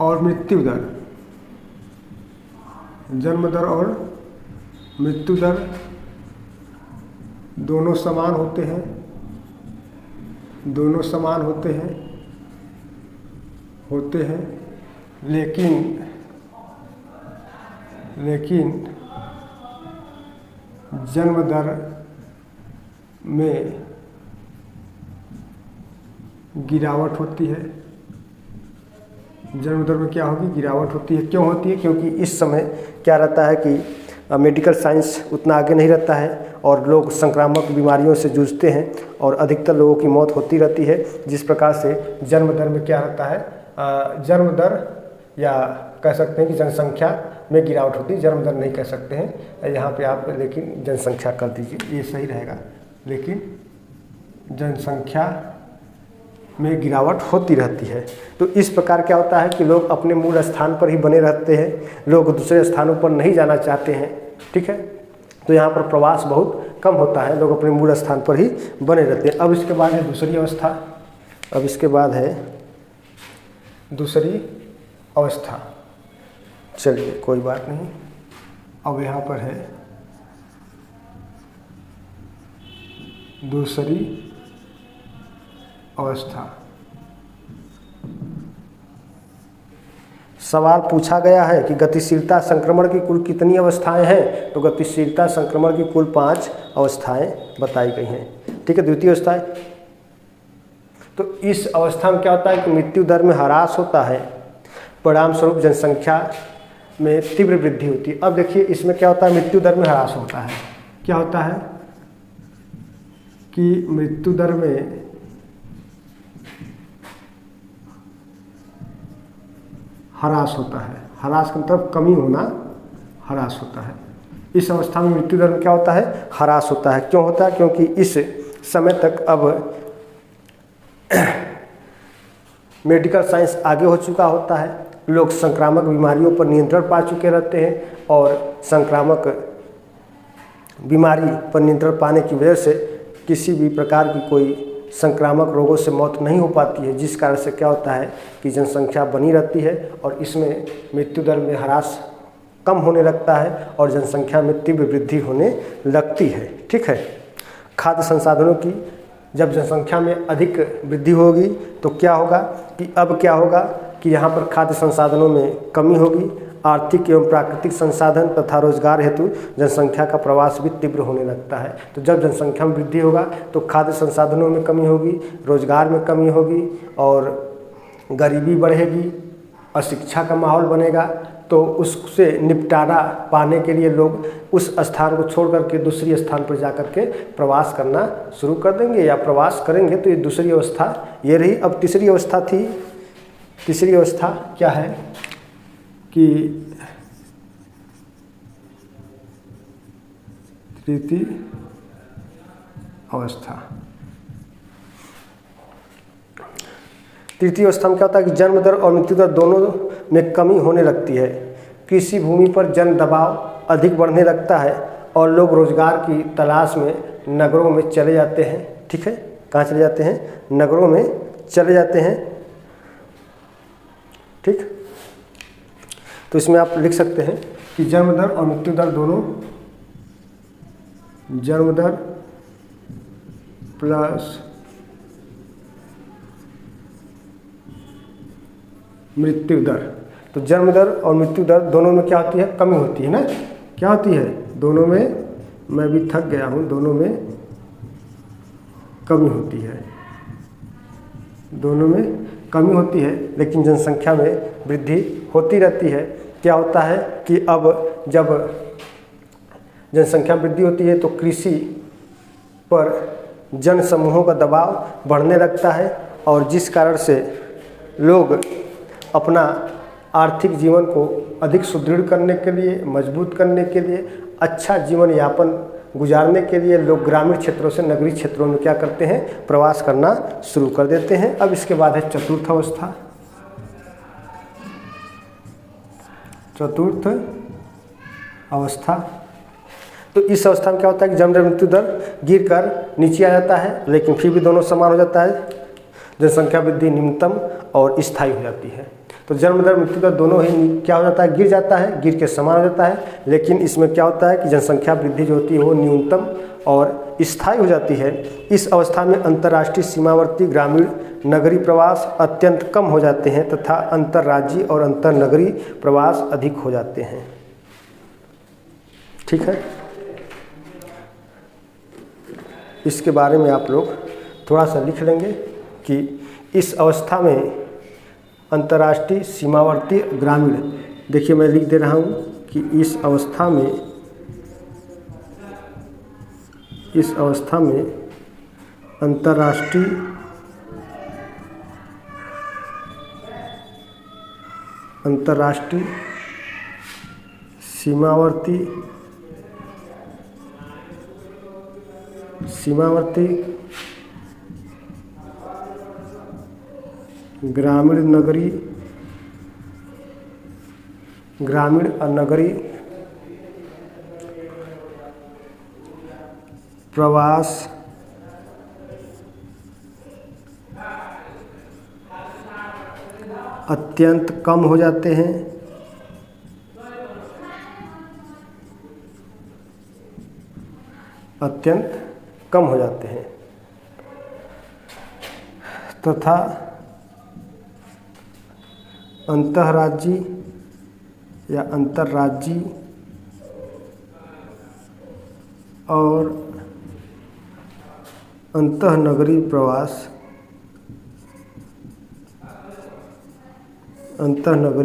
और मृत्यु दर, जन्म दर और मृत्यु दर दोनों समान होते हैं, दोनों समान होते हैं, लेकिन जन्म दर में गिरावट होती है। जन्म दर में क्या होगी, गिरावट होती है। क्यों होती है? क्योंकि इस समय क्या रहता है कि मेडिकल साइंस उतना आगे नहीं रहता है और लोग संक्रामक बीमारियों से जूझते हैं और अधिकतर लोगों की मौत होती रहती है। जिस प्रकार से जन्म दर में क्या रहता है, जन्म दर या कह सकते हैं कि जनसंख्या में गिरावट होती है, जन्म दर नहीं कह सकते हैं यहाँ पे आप, लेकिन जनसंख्या कर दीजिए, ये सही रहेगा। लेकिन जनसंख्या में गिरावट होती रहती है। तो इस प्रकार क्या होता है कि लोग अपने मूल स्थान पर ही बने रहते हैं, लोग दूसरे स्थानों पर नहीं जाना चाहते हैं। ठीक है, तो यहाँ पर प्रवास बहुत कम होता है, लोग अपने मूल स्थान पर ही बने रहते हैं। अब इसके बाद है दूसरी अवस्था, अब इसके बाद है दूसरी अवस्था। चलिए कोई बात नहीं, अब यहाँ पर है दूसरी अवस्था। सवाल पूछा गया है कि गतिशीलता संक्रमण की कुल कितनी अवस्थाएं हैं, तो गतिशीलता संक्रमण की कुल 5 अवस्थाएं बताई गई हैं। ठीक है, द्वितीय अवस्था है, तो इस अवस्था में क्या होता है कि मृत्यु दर में ह्रास होता है, परिणाम स्वरूप जनसंख्या में तीव्र वृद्धि होती है। अब देखिए इसमें क्या होता है, मृत्यु दर में ह्रास होता है, क्या होता है कि मृत्यु दर में ह्रास होता है, ह्रास का मतलब कमी होना, ह्रास होता है। इस अवस्था में मृत्यु दर में क्या होता है, ह्रास होता है। क्यों होता है, क्योंकि इस समय तक अब मेडिकल साइंस आगे हो चुका होता है, लोग संक्रामक बीमारियों पर नियंत्रण पा चुके रहते हैं और संक्रामक बीमारी पर नियंत्रण पाने की वजह से किसी भी प्रकार की कोई संक्रामक रोगों से मौत नहीं हो पाती है, जिस कारण से क्या होता है कि जनसंख्या बनी रहती है और इसमें मृत्यु दर में ह्रास कम होने लगता है और जनसंख्या में तीव्र वृद्धि होने लगती है। ठीक है, खाद्य संसाधनों की जब जनसंख्या में अधिक वृद्धि होगी तो क्या होगा कि अब क्या होगा कि यहाँ पर खाद्य संसाधनों में कमी होगी, आर्थिक एवं प्राकृतिक संसाधन तथा रोजगार हेतु जनसंख्या का प्रवास भी तीव्र होने लगता है। तो जब जनसंख्या में वृद्धि होगा तो खाद्य संसाधनों में कमी होगी, रोजगार में कमी होगी और गरीबी बढ़ेगी, अशिक्षा का माहौल बनेगा। तो उससे निपटारा पाने के लिए लोग उस स्थान को छोड़ करके दूसरी स्थान पर जाकर के प्रवास करना शुरू कर देंगे या प्रवास करेंगे। तो ये दूसरी अवस्था ये रही। अब तीसरी अवस्था थी, तीसरी अवस्था क्या है कि तृतीय अवस्था। तृतीय अवस्था में क्या होता है कि जन्म दर और मृत्यु दर दोनों में कमी होने लगती है, कृषि भूमि पर जन दबाव अधिक बढ़ने लगता है और लोग रोजगार की तलाश में नगरों में चले जाते हैं। ठीक है, कहाँ चले जाते हैं, नगरों में चले जाते हैं। ठीक, तो इसमें आप लिख सकते हैं कि जन्म दर और मृत्यु दर दोनों, जन्म दर प्लस मृत्यु दर, तो जन्म दर और मृत्यु दर दोनों में क्या होती है, कमी होती है ना। क्या होती है, दोनों में, मैं भी थक गया हूँ, दोनों में कमी होती है, दोनों में कमी होती है, लेकिन जनसंख्या में वृद्धि होती रहती है। क्या होता है कि अब जब जनसंख्या वृद्धि होती है तो कृषि पर जन समूहों का दबाव बढ़ने लगता है और जिस कारण से लोग अपना आर्थिक जीवन को अधिक सुदृढ़ करने के लिए, मजबूत करने के लिए, अच्छा जीवन यापन गुजारने के लिए लोग ग्रामीण क्षेत्रों से नगरीय क्षेत्रों में क्या करते हैं, प्रवास करना शुरू कर देते हैं। अब इसके बाद है चतुर्थ अवस्था। चतुर्थ अवस्था, तो इस अवस्था में क्या होता है कि जन्म दर मृत्यु दर गिर कर नीचे आ जाता है, लेकिन फिर भी दोनों समान हो जाता है, जनसंख्या वृद्धि न्यूनतम और स्थायी हो जाती है। तो जन्म दर मृत्यु दर दोनों ही क्या हो जाता है, गिर जाता है, गिर के समान हो जाता है, लेकिन इसमें क्या होता है कि जनसंख्या वृद्धि जो होती है वो न्यूनतम और स्थायी हो जाती है। इस अवस्था में अंतर्राष्ट्रीय सीमावर्ती ग्रामीण नगरीय प्रवास अत्यंत कम हो जाते हैं तथा अंतर्राज्यीय और अंतरनगरीय प्रवास अधिक हो जाते हैं। ठीक है, इसके बारे में आप लोग थोड़ा सा लिख लेंगे कि इस अवस्था में अंतर्राष्ट्रीय सीमावर्ती ग्रामीण, देखिए मैं लिख दे रहा हूँ कि इस अवस्था में इस अवस्था में अंतर्राष्ट्रीय सीमावर्ती ग्रामीण और नगरीय प्रवास अत्यंत कम हो जाते हैं तथा अंतर्राज्यीय और अंतःनगरीय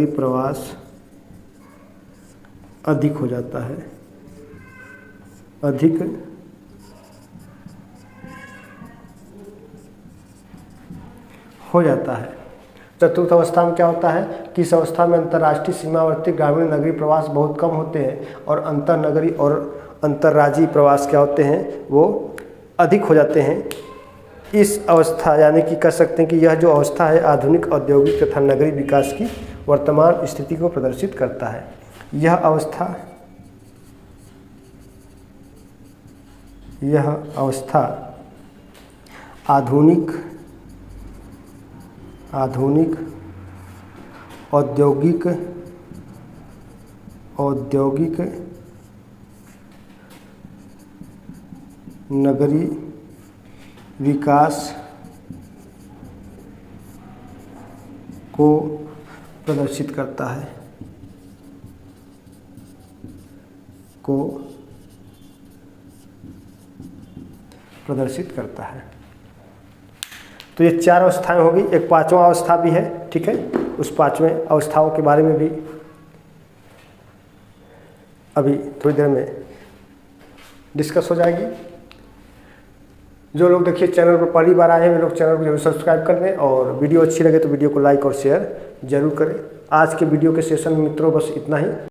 प्रवास अधिक हो जाता है। चतुर्थ अवस्था में क्या होता है कि इस अवस्था में अंतर्राष्ट्रीय सीमावर्ती ग्रामीण नगरीय प्रवास बहुत कम होते हैं और अंतर्नगरीय और अंतर्राज्यीय प्रवास क्या होते हैं, वो अधिक हो जाते हैं। इस अवस्था यानी कि कह सकते हैं कि यह जो अवस्था है आधुनिक औद्योगिक तथा नगरीय विकास की वर्तमान स्थिति को प्रदर्शित करता है। यह अवस्था आधुनिक औद्योगिक नगरीय विकास को प्रदर्शित करता है। तो ये 4 अवस्थाएं होगी। एक 5वां अवस्था भी है, ठीक है। उस 5वें अवस्थाओं के बारे में भी अभी थोड़ी देर में डिस्कस हो जाएगी। जो लोग देखिए चैनल पर पहली बार आए हैं वे लोग चैनल को जरूर सब्सक्राइब कर लें और वीडियो अच्छी लगे तो वीडियो को लाइक और शेयर जरूर करें। आज के वीडियो के सेशन में मित्रों बस इतना ही।